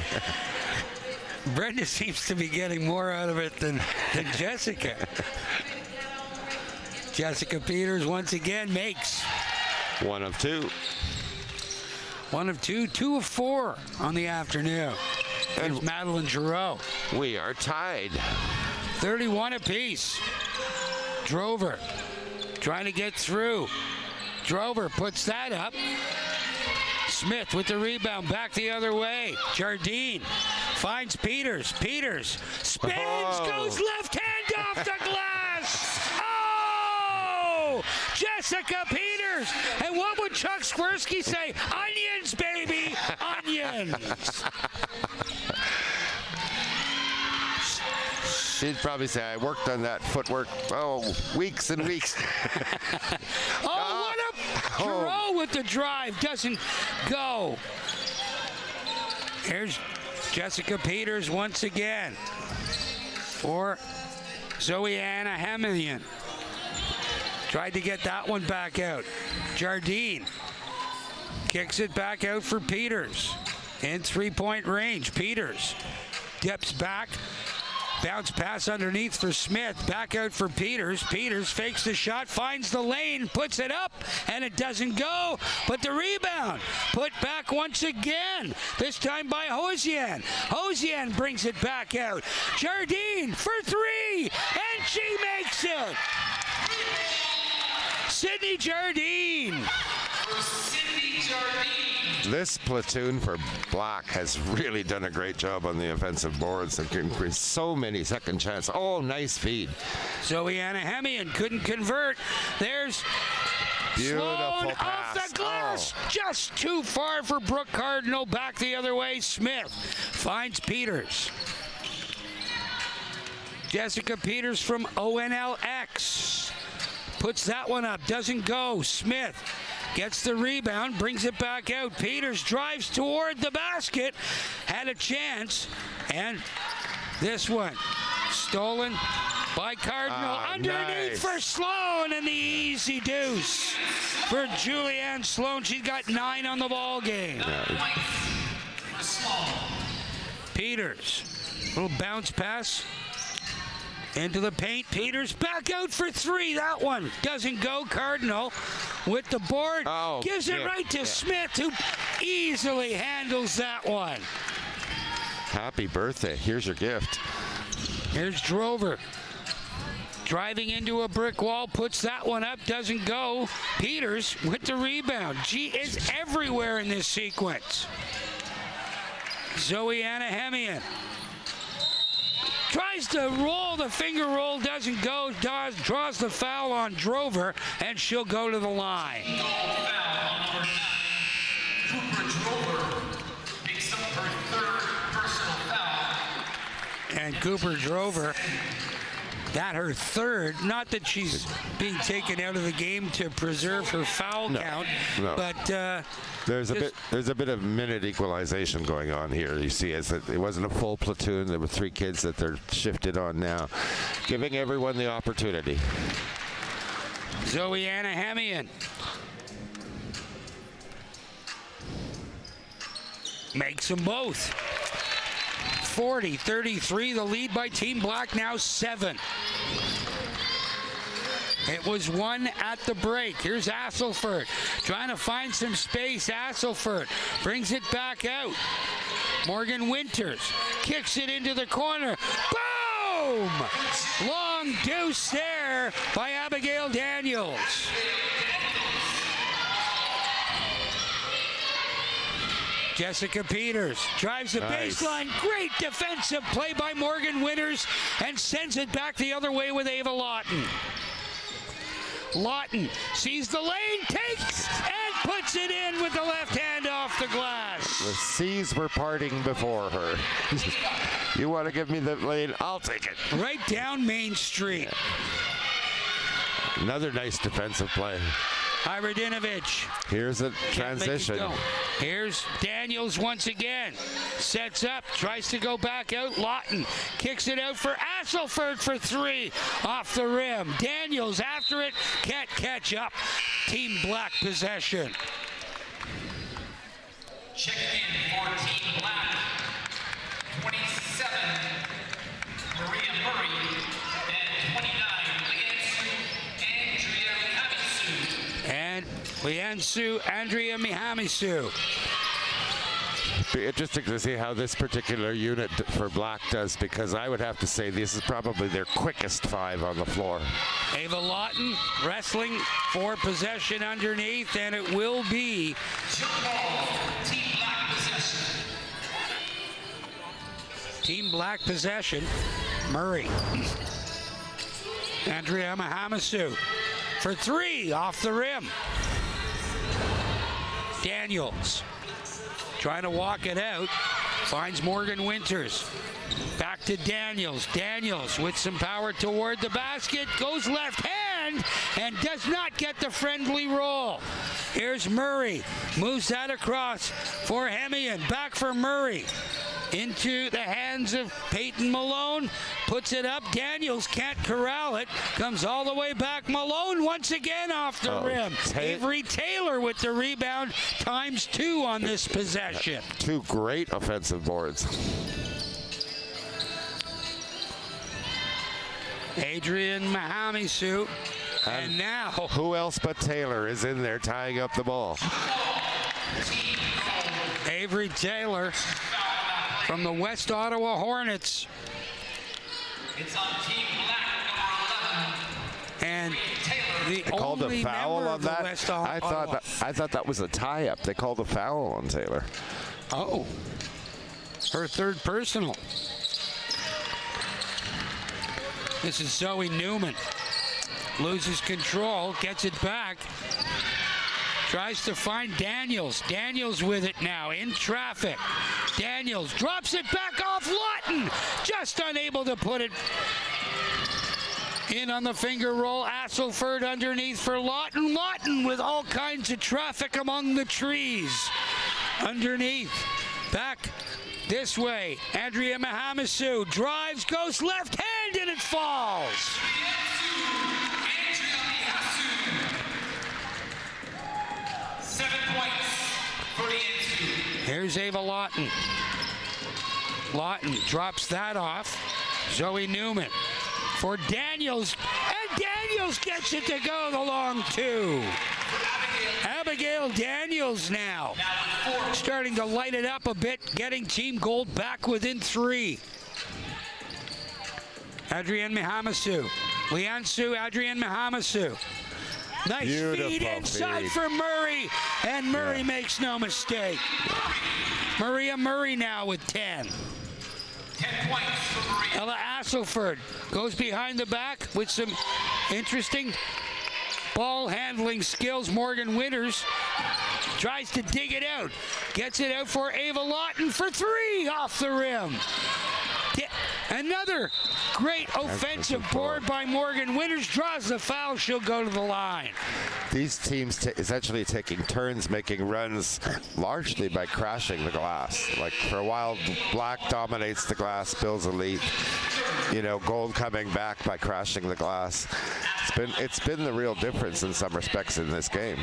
Brenda seems to be getting more out of it than Jessica. Jessica Peters once again makes. 1 of 2. 1 of 2, 2 of 4 on the afternoon. And Madeline Giroux. We are tied. 31 apiece. Drover trying to get through. Drover puts that up. Smith with the rebound, back the other way. Jardine finds Peters. Peters spins, goes left hand off the glass. Oh! Jessica Peters. And what would Chuck Swirsky say? Onions, baby, onions. She'd probably say, I worked on that footwork, weeks and weeks. What a Giroux with the drive. Doesn't go. Here's Jessica Peters once again for Zoe Anna Hemian. Tried to get that one back out. Jardine kicks it back out for Peters. In 3-point range, Peters dips back. Bounce pass underneath for Smith. Back out for Peters. Peters fakes the shot, finds the lane, puts it up, and it doesn't go. But the rebound put back once again, this time by Hosian. Hosian brings it back out. Jardine for three, and she makes it. Sydney Jardine. Sydney Jardine. This platoon for Black has really done a great job on the offensive boards. They've increased so many second chances. Oh, nice feed. Zoe Anahemian couldn't convert. There's Beautiful Sloan pass. off the glass. Oh. Just too far for Brooke Cardinal. Back the other way. Smith finds Peters. Jessica Peters from ONLX puts that one up. Doesn't go. Smith gets the rebound, brings it back out. Peters drives toward the basket. Had a chance. And this one stolen by Cardinal. Underneath nice. for Sloan, and the easy deuce for Julianne Sloan. She's got 9 on the ball game. Peters, little bounce pass into the paint. Peters back out for 3. That one doesn't go. Cardinal with the board. Oh, gives it yeah, right to yeah. Smith, who easily handles that one. Happy birthday. Here's your gift. Here's Drover. Driving into a brick wall, puts that one up, doesn't go. Peters with the rebound. She is everywhere in this sequence. Zoe Anahemian tries to roll, the finger roll doesn't go, draws the foul on Drover, and she'll go to the line. Cooper Drover picks up her 3rd personal foul. And Cooper Drover, that her 3rd, not that she's being taken out of the game to preserve her foul count, no. but There's a bit of minute equalization going on here. You see, as it wasn't a full platoon. There were 3 kids that they're shifted on now, giving everyone the opportunity. Zoe Anahemian makes them both. 40-33, the lead by Team Black, now 7. It was 1 at the break. Here's Asselford trying to find some space. Asselford brings it back out. Morgan Winters kicks it into the corner. Boom! Long deuce there by Abigail Daniels. Jessica Peters drives the baseline. Great defensive play by Morgan Winters and sends it back the other way with Ava Lawton. Lawton sees the lane, takes, and puts it in with the left hand off the glass. The seas were parting before her. You want to give me the lane? I'll take it. Right down Main Street. Another nice defensive play. Iradinovich. Here's a Can't make it transition. go. Here's Daniels once again. Sets up, tries to go back out. Lawton kicks it out for Asselford for 3 off the rim. Daniels after it, can't catch up. Team Black possession. Check in for Team Black. 27, Maria Murray, and 29, And Liansu Andrea Mihamisu. Be interesting to see how this particular unit for Black does, because I would have to say this is probably their quickest 5 on the floor. Ava Lawton wrestling for possession underneath, and it will be Team Black possession. Team Black possession. Murray. Andrea Mihamisu for 3 off the rim. Daniels trying to walk it out. Finds Morgan Winters. Back to Daniels. Daniels with some power toward the basket. Goes left hand and does not get the friendly roll. Here's Murray. Moves that across for Hemian. Back for Murray. Into the hands of Peyton Malone. Puts it up. Daniels can't corral it. Comes all the way back. Malone once again off the rim. Avery Taylor with the rebound. ×2 on this possession. 2 great offensive boards. Adrian Mahamisu. And now, Who else but Taylor is in there tying up the ball? Avery Taylor from the West Ottawa Hornets. It's on Team Black, number 11. And the They called a only foul member on of the that. West I Ottawa. thought that was a tie-up. They called a foul on Taylor. Oh, her third personal. This is Zoe Newman. Loses control, gets it back. Tries to find Daniels. Daniels with it now, in traffic. Daniels drops it back off Lawton. Just unable to put it in on the finger roll. Asselford underneath for Lawton. Lawton with all kinds of traffic among the trees. Underneath. Back this way. Andrea Mahamisu drives, goes left hand, and it falls. 7 points for the NC. Here's Ava Lawton. Lawton drops that off. Zoe Newman for Daniels. And Daniels gets it to go the long two. Abigail Daniels now starting to light it up a bit, getting Team Gold back within 3. Adrienne Mahamisu. Liansu, Adrienne Mahamisu. Nice Beautiful feed inside feed. for Murray, and Murray makes no mistake. Maria Murray now with 10. 10 points for Maria. Ella Asselford goes behind the back with some interesting ball handling skills. Morgan Winters tries to dig it out. Gets it out for Ava Lawton for 3 off the rim. Another great offensive board by Morgan Winters. Draws the foul. She'll go to the line. These teams essentially taking turns making runs largely by crashing the glass. Like for a while, Black dominates the glass, Bill's elite. You know, Gold coming back by crashing the glass. It's been the real difference in some respects in this game.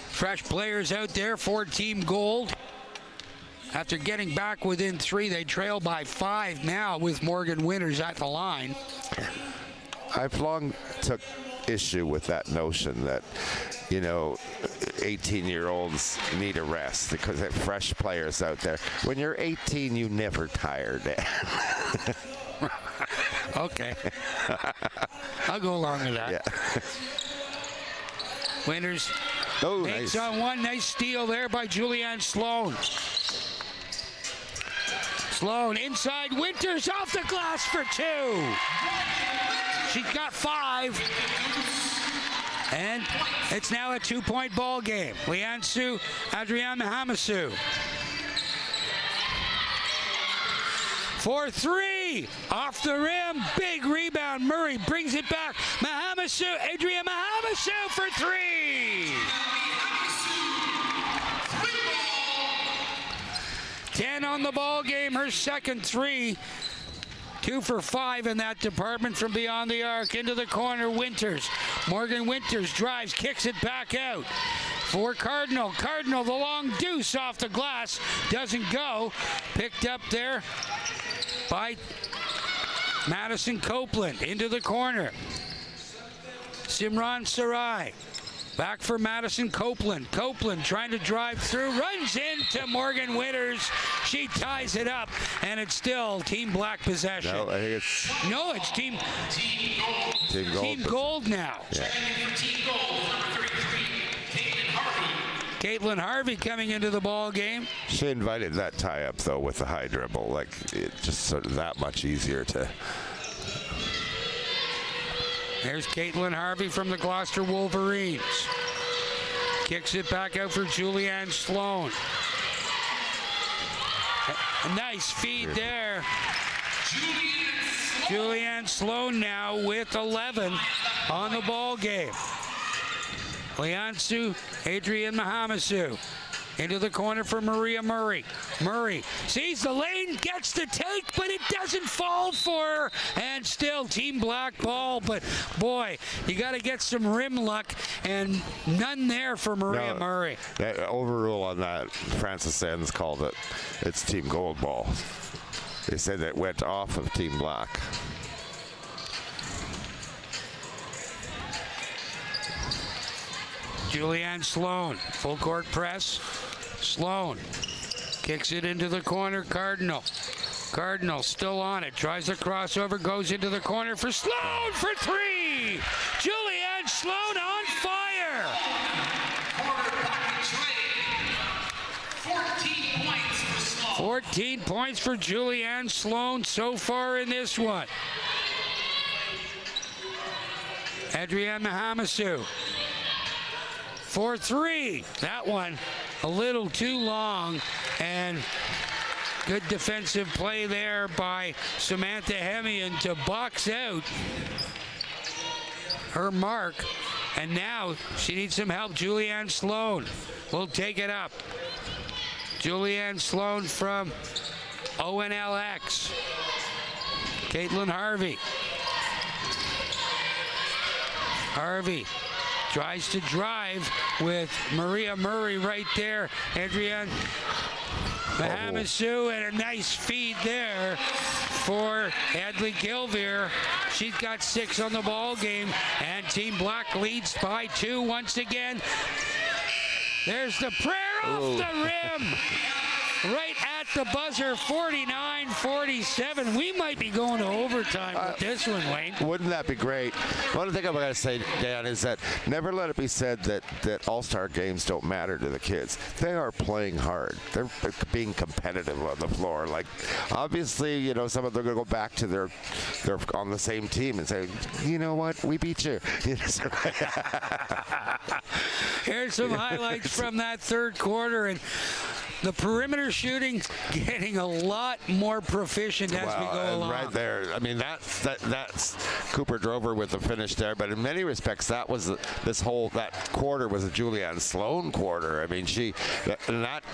Fresh players out there for Team Gold. After getting back within 3, they trail by 5 now with Morgan Winters at the line. I've long took issue with that notion that, you know, 18-year-olds need a rest because they're fresh players out there. When you're 18, you never tired. Okay. I'll go along with that. Yeah. Winters Oh, makes nice. on one. Nice steal there by Julianne Sloan. Sloan inside. Winters off the glass for 2. She's got 5. And it's now a 2-point ball game. Liansu, Adrienne Mahamisu. For 3, off the rim, big rebound. Murray brings it back. Mahamisu, Adrienne Mahamisu for 3. 10 on the ball game, her second 3. 2 for 5 in that department from beyond the arc. Into the corner, Winters. Morgan Winters drives, kicks it back out. For Cardinal. Cardinal, the long deuce off the glass. Doesn't go. Picked up there by Madison Copeland. Into the corner. Simran Sarai. Back for Madison Copeland. Copeland trying to drive through. Runs into Morgan Winters. She ties it up. And it's still Team Black possession. No, I think it's No, it's Team Team Gold. Team Gold now. Yeah. For Team Gold, number 33, Caitlin Harvey. Caitlin Harvey coming into the ball game. She invited that tie-up, though, with the high dribble. Like, it's just sort of that much easier to... There's Caitlin Harvey from the Gloucester Wolverines. Kicks it back out for Julianne Sloan. A nice feed there. Julianne Sloan now with 11 on the ball game. Liansu, Adrienne Mahamisu. Into the corner for Maria Murray. Murray sees the lane, gets the take, but it doesn't fall for her. And still Team Black ball, but boy, you got to get some rim luck, and none there for Maria Murray. That overrule on that, Francis Enns called it. It's Team Gold ball. They said it went off of Team Black. Julianne Sloan, full court press. Sloan kicks it into the corner. Cardinal still on it. Tries a crossover, goes into the corner for Sloan for three. Julianne Sloan on fire. Quarter pocket trade. 14 points for Sloan. 14 points for Julianne Sloan so far in this one. Adrienne Mahamasu for three. That one a little too long, and good defensive play there by Samantha Hemian to box out her mark. And now she needs some help. Julianne Sloan will take it up. Julianne Sloan from ONLX. Caitlin Harvey. Harvey tries to drive with Maria Murray right there. Adrienne Mahamasu, and a nice feed there for Hadley Gilveer. She's got 6 on the ball game, and Team Black leads by 2 once again. There's the prayer off the rim. Right at the buzzer, 49-47. We might be going to overtime with this one, Wayne. Wouldn't that be great? One thing I'm going to say, Dan, is that never let it be said that all-star games don't matter to the kids. They are playing hard. They're being competitive on the floor. Like, obviously, you know, some of them are going to go back to they're on the same team and say, you know what, we beat you. Here's some highlights from that third quarter, and the perimeter shooting getting a lot more proficient as we go along. Right there. I mean, that's Cooper Drover with the finish there. But in many respects, that quarter was a Julianne Sloan quarter. I mean,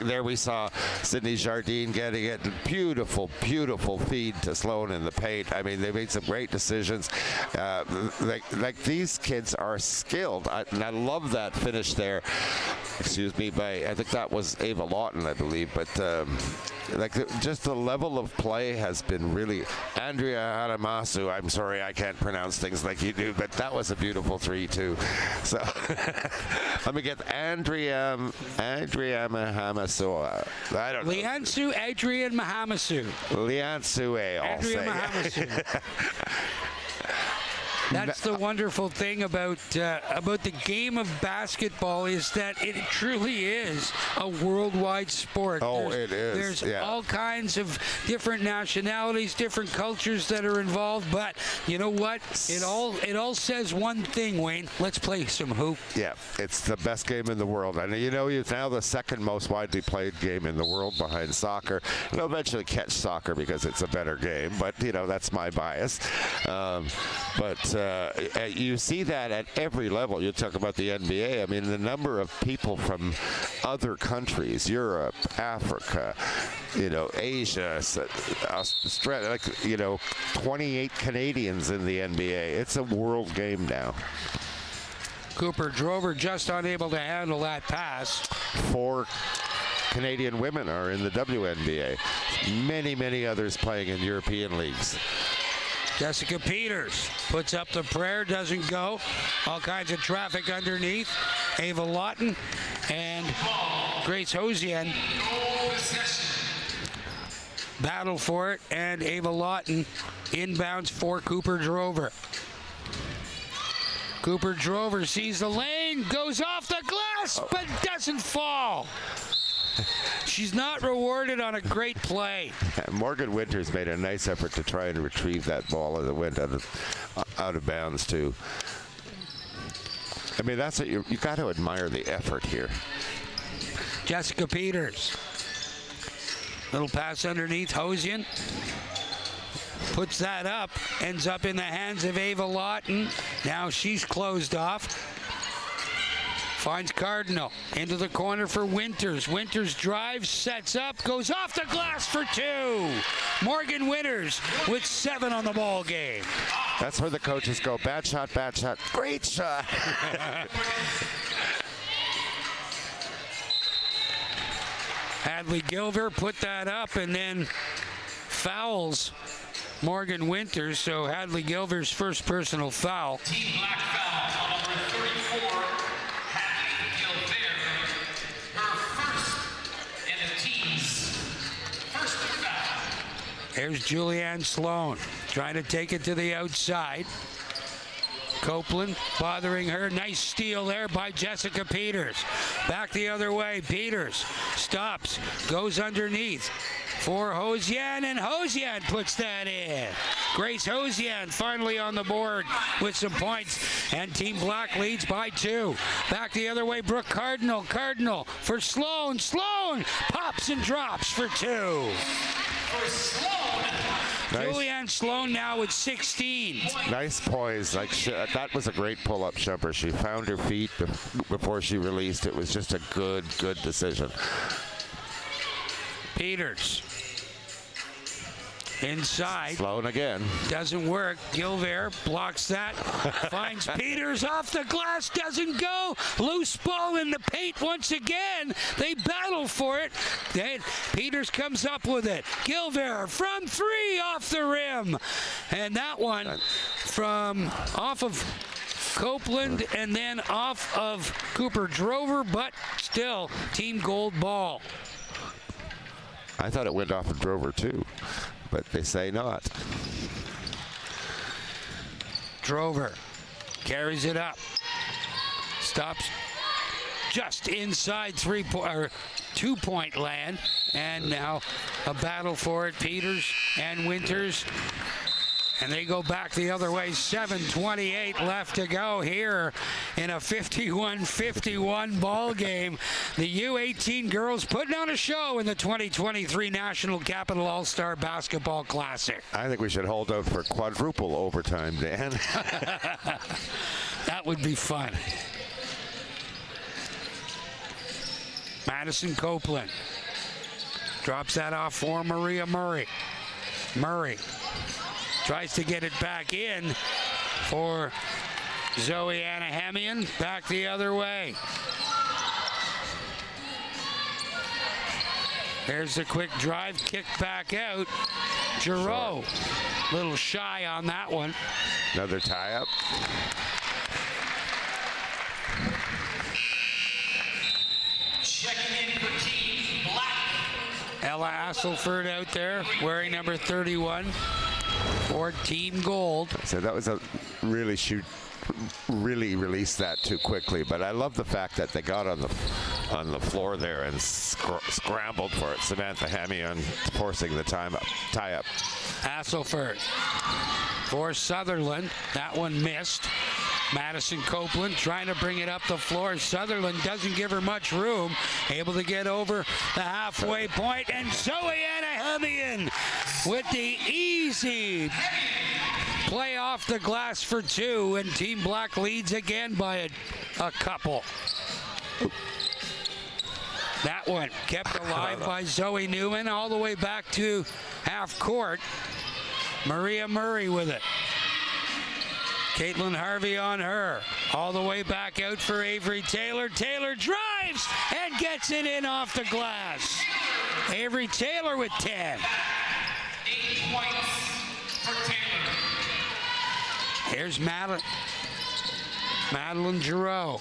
there we saw Sydney Jardine getting it. Beautiful, beautiful feed to Sloan in the paint. I mean, they made some great decisions. Like these kids are skilled. And I love that finish there. Excuse me, I think that was Ava Lawton, I believe, but just the level of play has been really. Andrea Adamasu, I'm sorry I can't pronounce things like you do, but that was a beautiful 3 too. So let me get Andrea Mahamasu. I don't know. Liansu Adrienne Mahamasu. Liansu, I'll say. Mahamasu. That's the wonderful thing about the game of basketball, is that it truly is a worldwide sport. It is. There's all kinds of different nationalities, different cultures that are involved. But you know what? It all says one thing, Wayne. Let's play some hoop. Yeah, it's the best game in the world. And you know, it's now the second most widely played game in the world behind soccer. It'll eventually catch soccer because it's a better game. But you know, that's my bias. You see that at every level. You talk about the NBA. I mean, the number of people from other countries, Europe, Africa, you know, Asia, Australia, 28 Canadians in the NBA. It's a world game now. Cooper Drover just unable to handle that pass. 4 Canadian women are in the WNBA. Many, many others playing in European leagues. Jessica Peters puts up the prayer, doesn't go. All kinds of traffic underneath. Ava Lawton and Grace Hosian battle for it, and Ava Lawton inbounds for Cooper Drover. Cooper Drover sees the lane, goes off the glass, but doesn't fall. She's not rewarded on a great play. Morgan Winters made a nice effort to try and retrieve that ball as it went out of bounds too. I mean, that's what you got to admire the effort here. Jessica Peters. Little pass underneath. Hosian puts that up, ends up in the hands of Ava Lawton. Now she's closed off. Finds Cardinal into the corner for Winters. Winters drives, sets up, goes off the glass for 2. Morgan Winters with 7 on the ball game. That's where the coaches go. Bad shot, great shot. Hadley Gilver put that up and then fouls Morgan Winters. So Hadley Gilver's first personal foul. Team Black foul on number 34. Here's Julianne Sloan trying to take it to the outside. Copeland bothering her. Nice steal there by Jessica Peters. Back the other way. Peters stops, goes underneath for Hosian, and Hosian puts that in. Grace Hosian finally on the board with some points, and Team Black leads by 2. Back the other way, Brooke Cardinal. Cardinal for Sloan. Sloan pops and drops for 2. Nice. Julianne Sloan now with 16. Nice poise. That was a great pull-up jumper. She found her feet before she released. It was just a good decision. Peters. Inside. Sloan again. Doesn't work. Gilbert blocks that. Finds Peters off the glass. Doesn't go. Loose ball in the paint once again. They battle for it. Then Peters comes up with it. Gilbert from 3 off the rim. And that one from off of Copeland and then off of Cooper Drover, but still Team Gold ball. I thought it went off of Drover too, but they say not. Drover carries it up. Stops just inside 2-point land. And now a battle for it. Peters and Winters. And they go back the other way. 7:28 left to go here in a 51-51 ball game. The U18 girls putting on a show in the 2023 National Capital All-Star Basketball Classic. I think we should hold out for quadruple overtime, Dan. That would be fun. Madison Copeland drops that off for Maria Murray. Murray tries to get it back in for Zoe Anahamian. Back the other way. There's the quick drive, kick back out. Giroux, little shy on that one. Another tie-up. Checking in for Team Black. Ella Asselford out there wearing number 31 for Team Gold. So that was a really released that too quickly, but I love the fact that they got on the floor there and scrambled for it. Samantha Hamian forcing the tie-up. Asselford for Sutherland. That one missed. Madison Copeland trying to bring it up the floor. Sutherland doesn't give her much room. Able to get over the halfway point. And Zoe Anahamian with the easy play off the glass for 2. And Team Black leads again by a couple. That one kept alive by Zoe Newman all the way back to half court. Maria Murray with it. Caitlin Harvey on her. All the way back out for Avery Taylor. Taylor drives and gets it in off the glass. Avery Taylor with 10. 8 points for Taylor. Here's Madeline Giroux.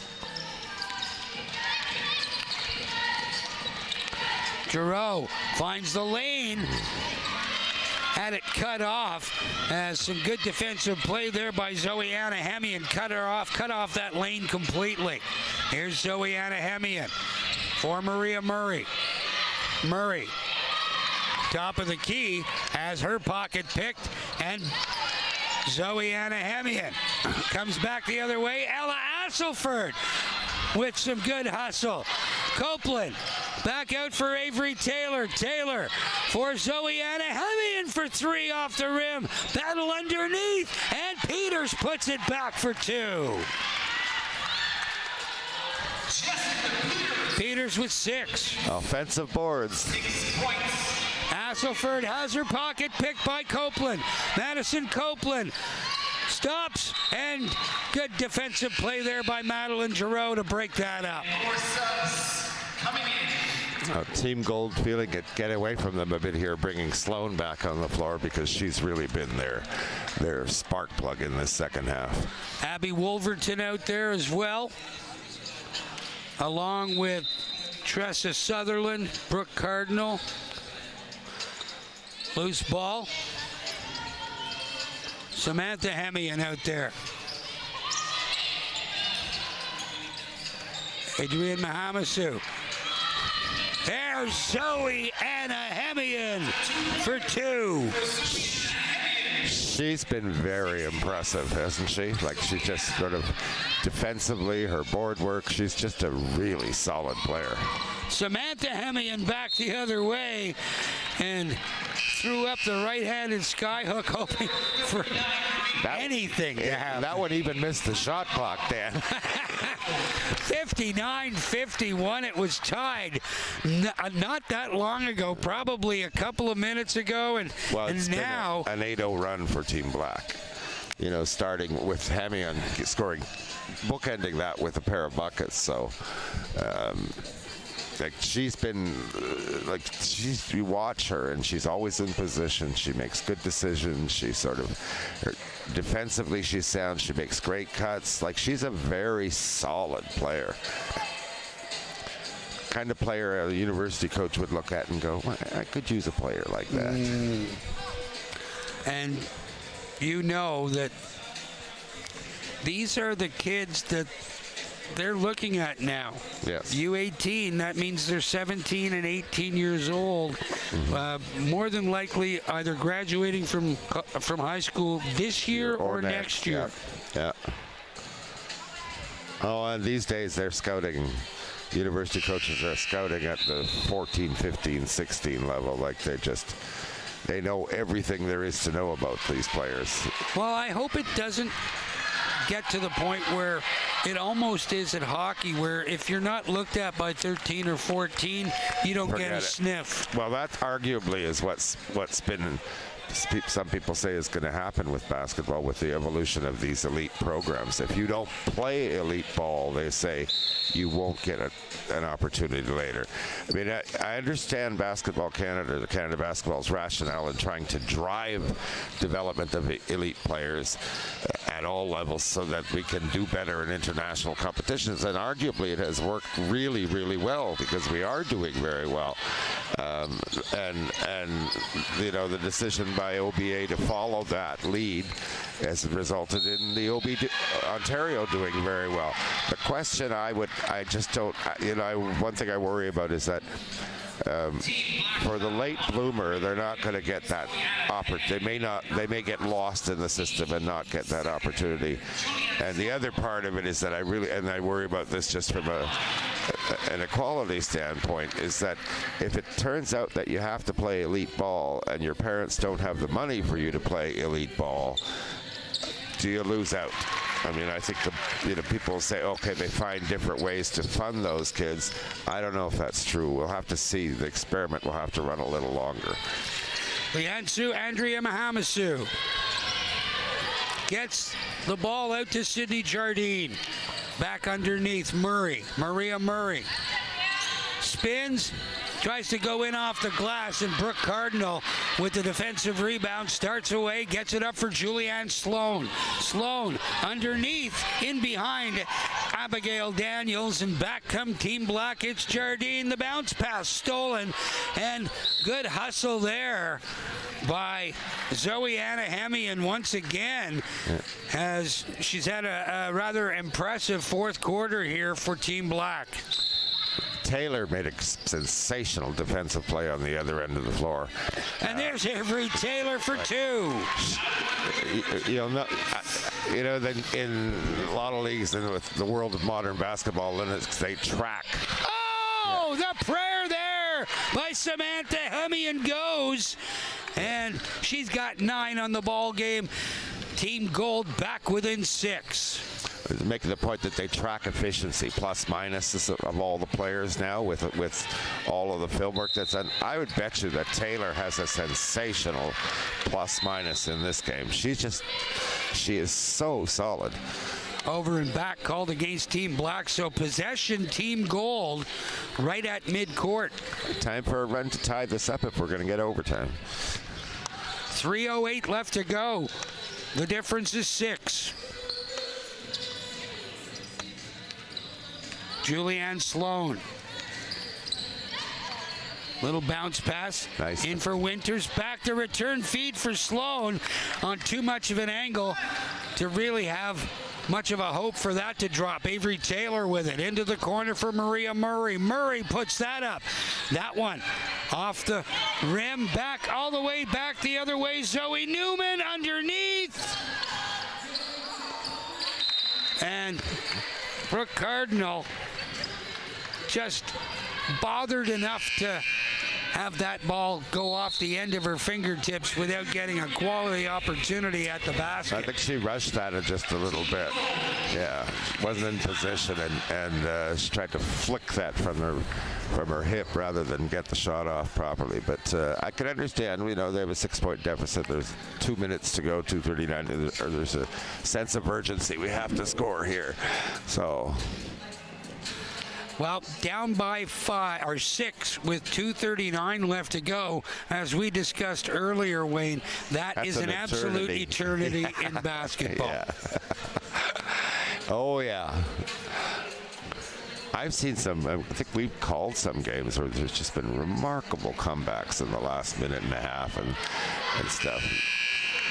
Giroux finds the lane. Had it cut off. Some good defensive play there by Zoe Anahamian. Cut off that lane completely. Here's Zoe Anahamian for Maria Murray. Murray, top of the key, has her pocket picked, and Zoe Anahamian comes back the other way. Ella Asselford with some good hustle. Copeland back out for Avery Taylor. Taylor for Zoe Anahamian for 3 off the rim. Battle underneath, and Peters puts it back for 2. Peters with 6. Offensive boards. 6 points. Asselford has her pocket picked by Copeland. Madison Copeland stops, and good defensive play there by Madeline Giroux to break that up. More subs coming in. Team Gold feeling it get away from them a bit here, bringing Sloan back on the floor because she's really been their spark plug in this second half. Abby Wolverton out there as well, along with Tressa Sutherland, Brooke Cardinal. Loose ball. Samantha Hemian out there. Adrian Mahamasu. There's Zoe Anna Hemian for 2. She's been very impressive, hasn't she? Like, she just sort of defensively, her board work, she's just a really solid player. Samantha Hemian back the other way and threw up the right-handed skyhook, hoping for anything to happen. That one even missed the shot clock, Dan. 59-51, it was tied not that long ago, probably a couple of minutes ago, and now an 8-0 run for Team Black. You know, starting with Hemian scoring, bookending that with a pair of buckets. So, like, she's been, you watch her and she's always in position. She makes good decisions. She sort of, defensively she's sound. She makes great cuts. Like, she's a very solid player. Kind of player a university coach would look at and go, well, I could use a player like that. And you know that these are the kids that they're looking at now. Yes. U18, that means they're 17 and 18 years old. More than likely either graduating from high school this year or next year. Yeah. Oh, and these days they're scouting. University coaches are scouting at the 14, 15, 16 level. Like, they know everything there is to know about these players. Well, I hope it doesn't get to the point where it almost is at hockey, where if you're not looked at by 13 or 14, you don't get a sniff. Well, that arguably is what's been, some people say, is going to happen with basketball with the evolution of these elite programs. If you don't play elite ball, they say, you won't get an opportunity later. I mean, I understand Basketball Canada, the Canada Basketball's rationale in trying to drive development of elite players at all levels so that we can do better in international competitions. And arguably it has worked really, really well because we are doing very well. And you know, the decision by OBA to follow that lead has resulted in the Ontario doing very well. The question one thing I worry about is that for the late bloomer, they're not going to get that opportunity. They may get lost in the system and not get that opportunity. And the other part of it is that I worry about this just from an equality standpoint, is that if it turns out that you have to play elite ball and your parents don't have the money for you to play elite ball, do you lose out? I mean, I think people say, okay, they find different ways to fund those kids. I don't know if that's true. We'll have to see. The experiment will have to run a little longer. Liansu Andrea Mahamasu gets the ball out to Sydney Jardine. Back underneath Maria Murray. Spins, tries to go in off the glass, and Brooke Cardinal with the defensive rebound starts away, gets it up for Julianne Sloan. Sloan underneath, in behind Abigail Daniels, and back come Team Black. It's Jardine. The bounce pass stolen, and good hustle there by Zoe Anna Hemian once again. She's had a rather impressive fourth quarter here for Team Black. Taylor made a sensational defensive play on the other end of the floor. And there's Avery Taylor for 2. In a lot of leagues and with the world of modern basketball, they track. Oh, the prayer there by Samantha Hemian goes. And she's got 9 on the ball game. Team Gold back within 6. Making the point that they track efficiency, plus minuses of all the players now with all of the film work that's done. I would bet you that Taylor has a sensational plus minus in this game. She is so solid. Over and back called against Team Black, so possession Team Gold right at midcourt. Time for a run to tie this up if we're going to get overtime. 3:08 left to go. The difference is 6. Julianne Sloan. Little bounce pass. Nice. In for Winters. Back to return feed for Sloan on too much of an angle to really have much of a hope for that to drop. Avery Taylor with it. Into the corner for Maria Murray. Murray puts that up. That one off the rim. Back all the way back the other way. Zoe Newman underneath. And Brooke Cardinal just bothered enough to have that ball go off the end of her fingertips without getting a quality opportunity at the basket. I think she rushed at it just a little bit. Yeah, wasn't in position, and she tried to flick that from her hip rather than get the shot off properly. But I can understand, they have a 6-point deficit. There's 2 minutes to go, 2:39. There's a sense of urgency. We have to score here. So. Well, down by 5 or 6 with 2:39 left to go. As we discussed earlier, Wayne, that's is an absolute eternity in basketball. Yeah. Oh, yeah. I've seen some, I think we've called some games where there's just been remarkable comebacks in the last minute and a half and stuff.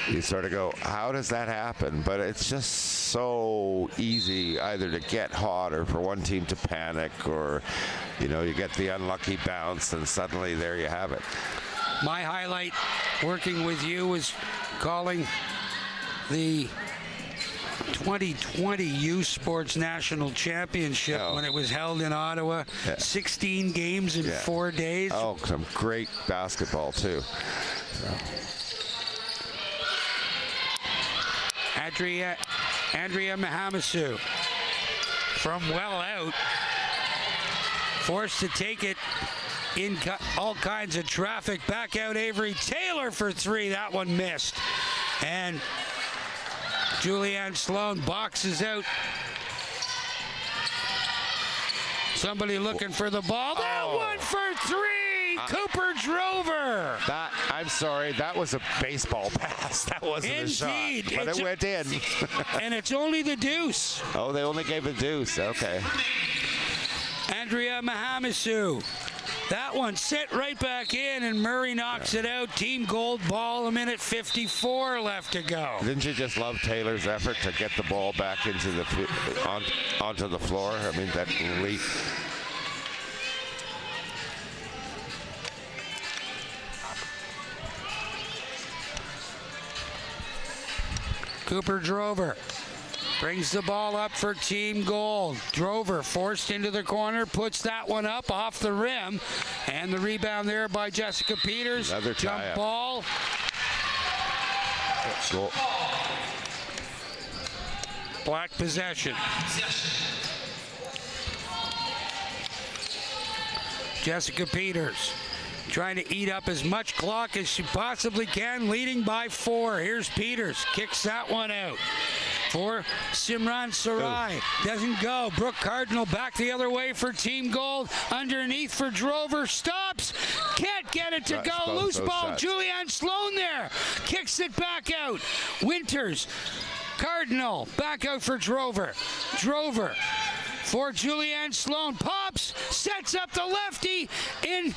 You sort of go, how does that happen? But it's just so easy either to get hot or for one team to panic, or, you get the unlucky bounce and suddenly there you have it. My highlight working with you was calling the 2020 U Sports National Championship when it was held in Ottawa. 16 games in 4 days. Oh, some great basketball too. Andrea Mahamasu from well out, forced to take it in all kinds of traffic. Back out Avery Taylor for 3. That one missed. And Julianne Sloan boxes out. Somebody looking for the ball. That one for 3. Cooper Drover. I'm sorry, that was a baseball pass. That wasn't a shot. But it went in. And it's only the deuce. Oh, they only gave a deuce. Okay. Andrea Mahamasu. That one set right back in, and Murray knocks it out. Team gold ball, 1:54 left to go. Didn't you just love Taylor's effort to get the ball back into onto the floor? I mean, that leap. Cooper Drover brings the ball up for Team Gold. Drover forced into the corner, puts that one up off the rim, and the rebound there by Jessica Peters. Another jump tie-up. ball. Goal. Black possession. Jessica Peters trying to eat up as much clock as she possibly can, leading by 4. Here's Peters, kicks that one out for Simran Sarai. Doesn't go. Brooke Cardinal back the other way for Team Gold. Underneath for Drover. Stops. Can't get it to go. Loose ball. Julianne Sloan there. Kicks it back out. Winters. Cardinal. Back out for Drover. Drover for Julianne Sloan. Pops. Sets up the lefty. In.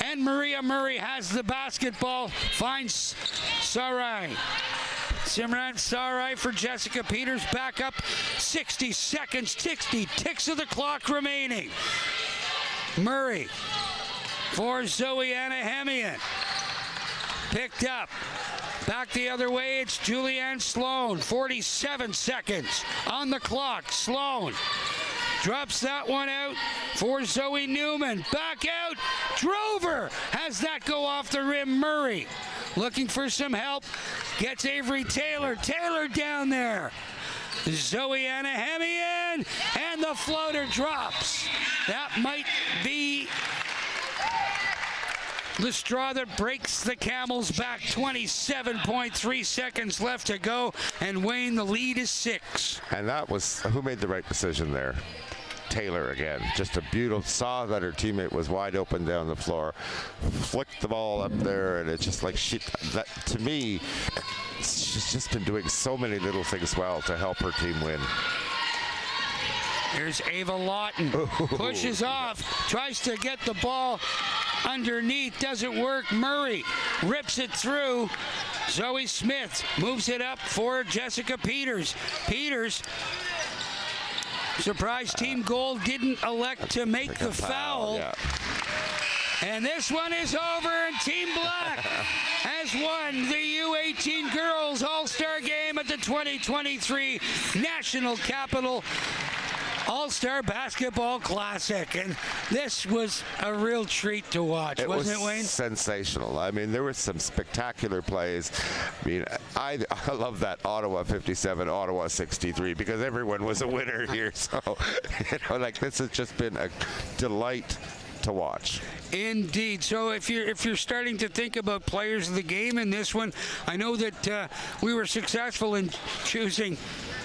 And Maria Murray has the basketball. Finds Sarai. Simran Sarai for Jessica Peters. Back up 60 seconds. 60 ticks of the clock remaining. Murray for Zoe Anahemian. Picked up. Back the other way, it's Julianne Sloan. 47 seconds on the clock. Sloan drops that one out for Zoe Newman. Back out. Drover has that go off the rim. Murray looking for some help. Gets Avery Taylor. Taylor down there. Zoe Anahemian. And the floater drops. That might be the straw that breaks the camel's back. 27.3 seconds left to go. And Wayne, the lead is 6. And that was, who made the right decision there? Taylor again. Just a beautiful, saw that her teammate was wide open down the floor, flicked the ball up there, and it's just like that, to me, she's just been doing so many little things well to help her team win. Here's Ava Lawton. Pushes off, tries to get the ball underneath, doesn't work. Murray rips it through. Zoe Smith moves it up for Jessica Peters. Peters, surprise Team Gold didn't elect to make the foul. Yeah. And this one is over, and Team Black has won the U18 Girls All-Star Game at the 2023 National Capital All-Star Basketball Classic. And this was a real treat to watch, wasn't it, Wayne? Sensational. I mean, there were some spectacular plays. I mean, I love that Ottawa 57, Ottawa 63, because everyone was a winner here. So, like, this has just been a delight to watch. Indeed. So if you're starting to think about players of the game in this one, I know that we were successful in choosing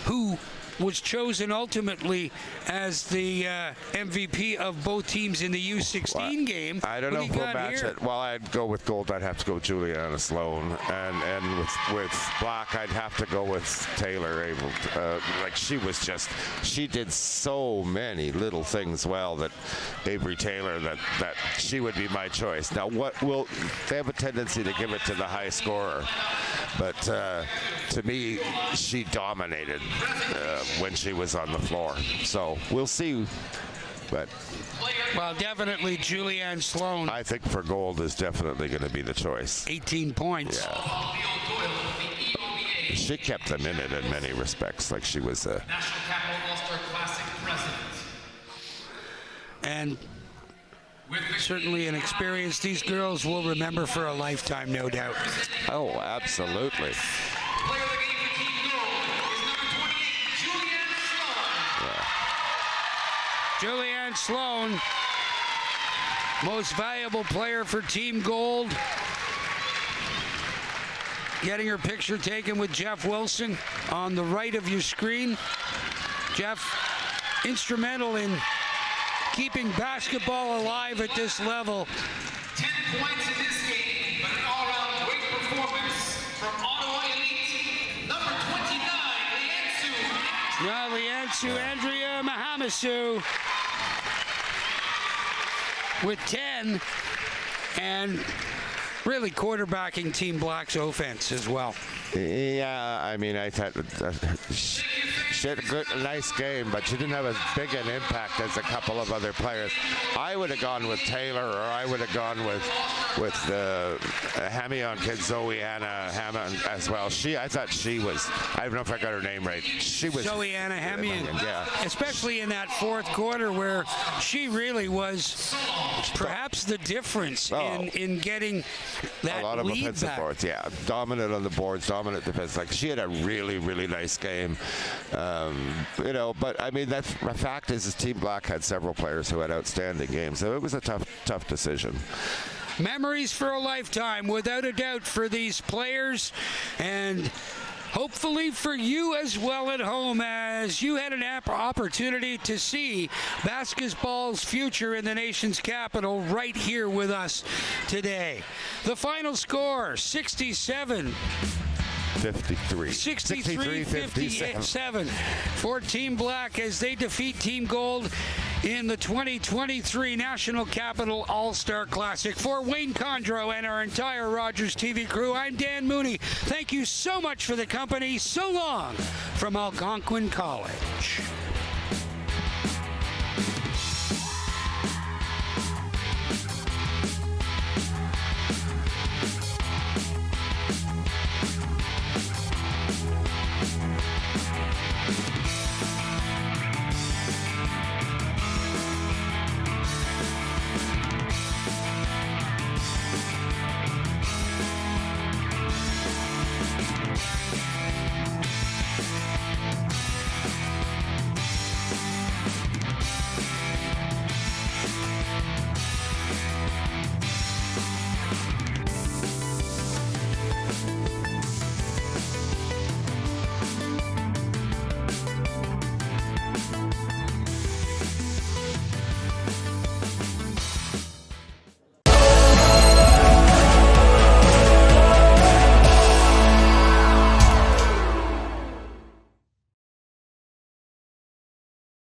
who was chosen ultimately as the MVP of both teams in the U16 game. I don't know if we'll match it. Well, I'd go with gold. I'd have to go with Juliana Sloan, and with black, I'd have to go with Taylor. She did so many little things well that Avery Taylor that she would be my choice. Now, they have a tendency to give it to the high scorer, but to me, she dominated when she was on the floor. So we'll see. But well, definitely Julianne Sloan. I think for gold is definitely going to be the choice. 18 points. Yeah. She kept them in it in many respects. Like she was a National Capital All-Star Classic president. And certainly an experience these girls will remember for a lifetime, no doubt. Oh, absolutely. Player of the game for Team Gold is number 28, Julianne Sloan. Julianne Sloan, most valuable player for Team Gold. Getting her picture taken with Jeff Wilson on the right of your screen. Jeff, instrumental in keeping basketball alive at this level. 10 points in this game, but an all-around great performance from Ottawa Elite, number 29, Liansu Andrea Mahamasu with 10, and really quarterbacking Team Black's offense as well. Yeah, I mean, I thought she had a nice game, but she didn't have as big an impact as a couple of other players. I would have gone with Taylor, or I would have gone with the Hamion kid, Zoe-Anna Hammond as well. I thought she was, I don't know if I got her name right. She was Zoe-Anna Hamion, yeah. Especially in that fourth quarter where she really was perhaps the difference in getting that a lot of lead offensive back. boards, yeah. Dominant on the boards, dominant defense. Like, she had a really, really nice game. But I mean, the fact is Team Black had several players who had outstanding games, so it was a tough decision. Memories for a lifetime, without a doubt, for these players, and hopefully for you as well at home, as you had an opportunity to see basketball's future in the nation's capital right here with us today. The final score, 63-57 for Team Black as they defeat Team Gold in the 2023 National Capital All-Star Classic. For Wayne Condro and our entire Rogers TV crew, I'm Dan Mooney. Thank you so much for the company. So long from Algonquin College.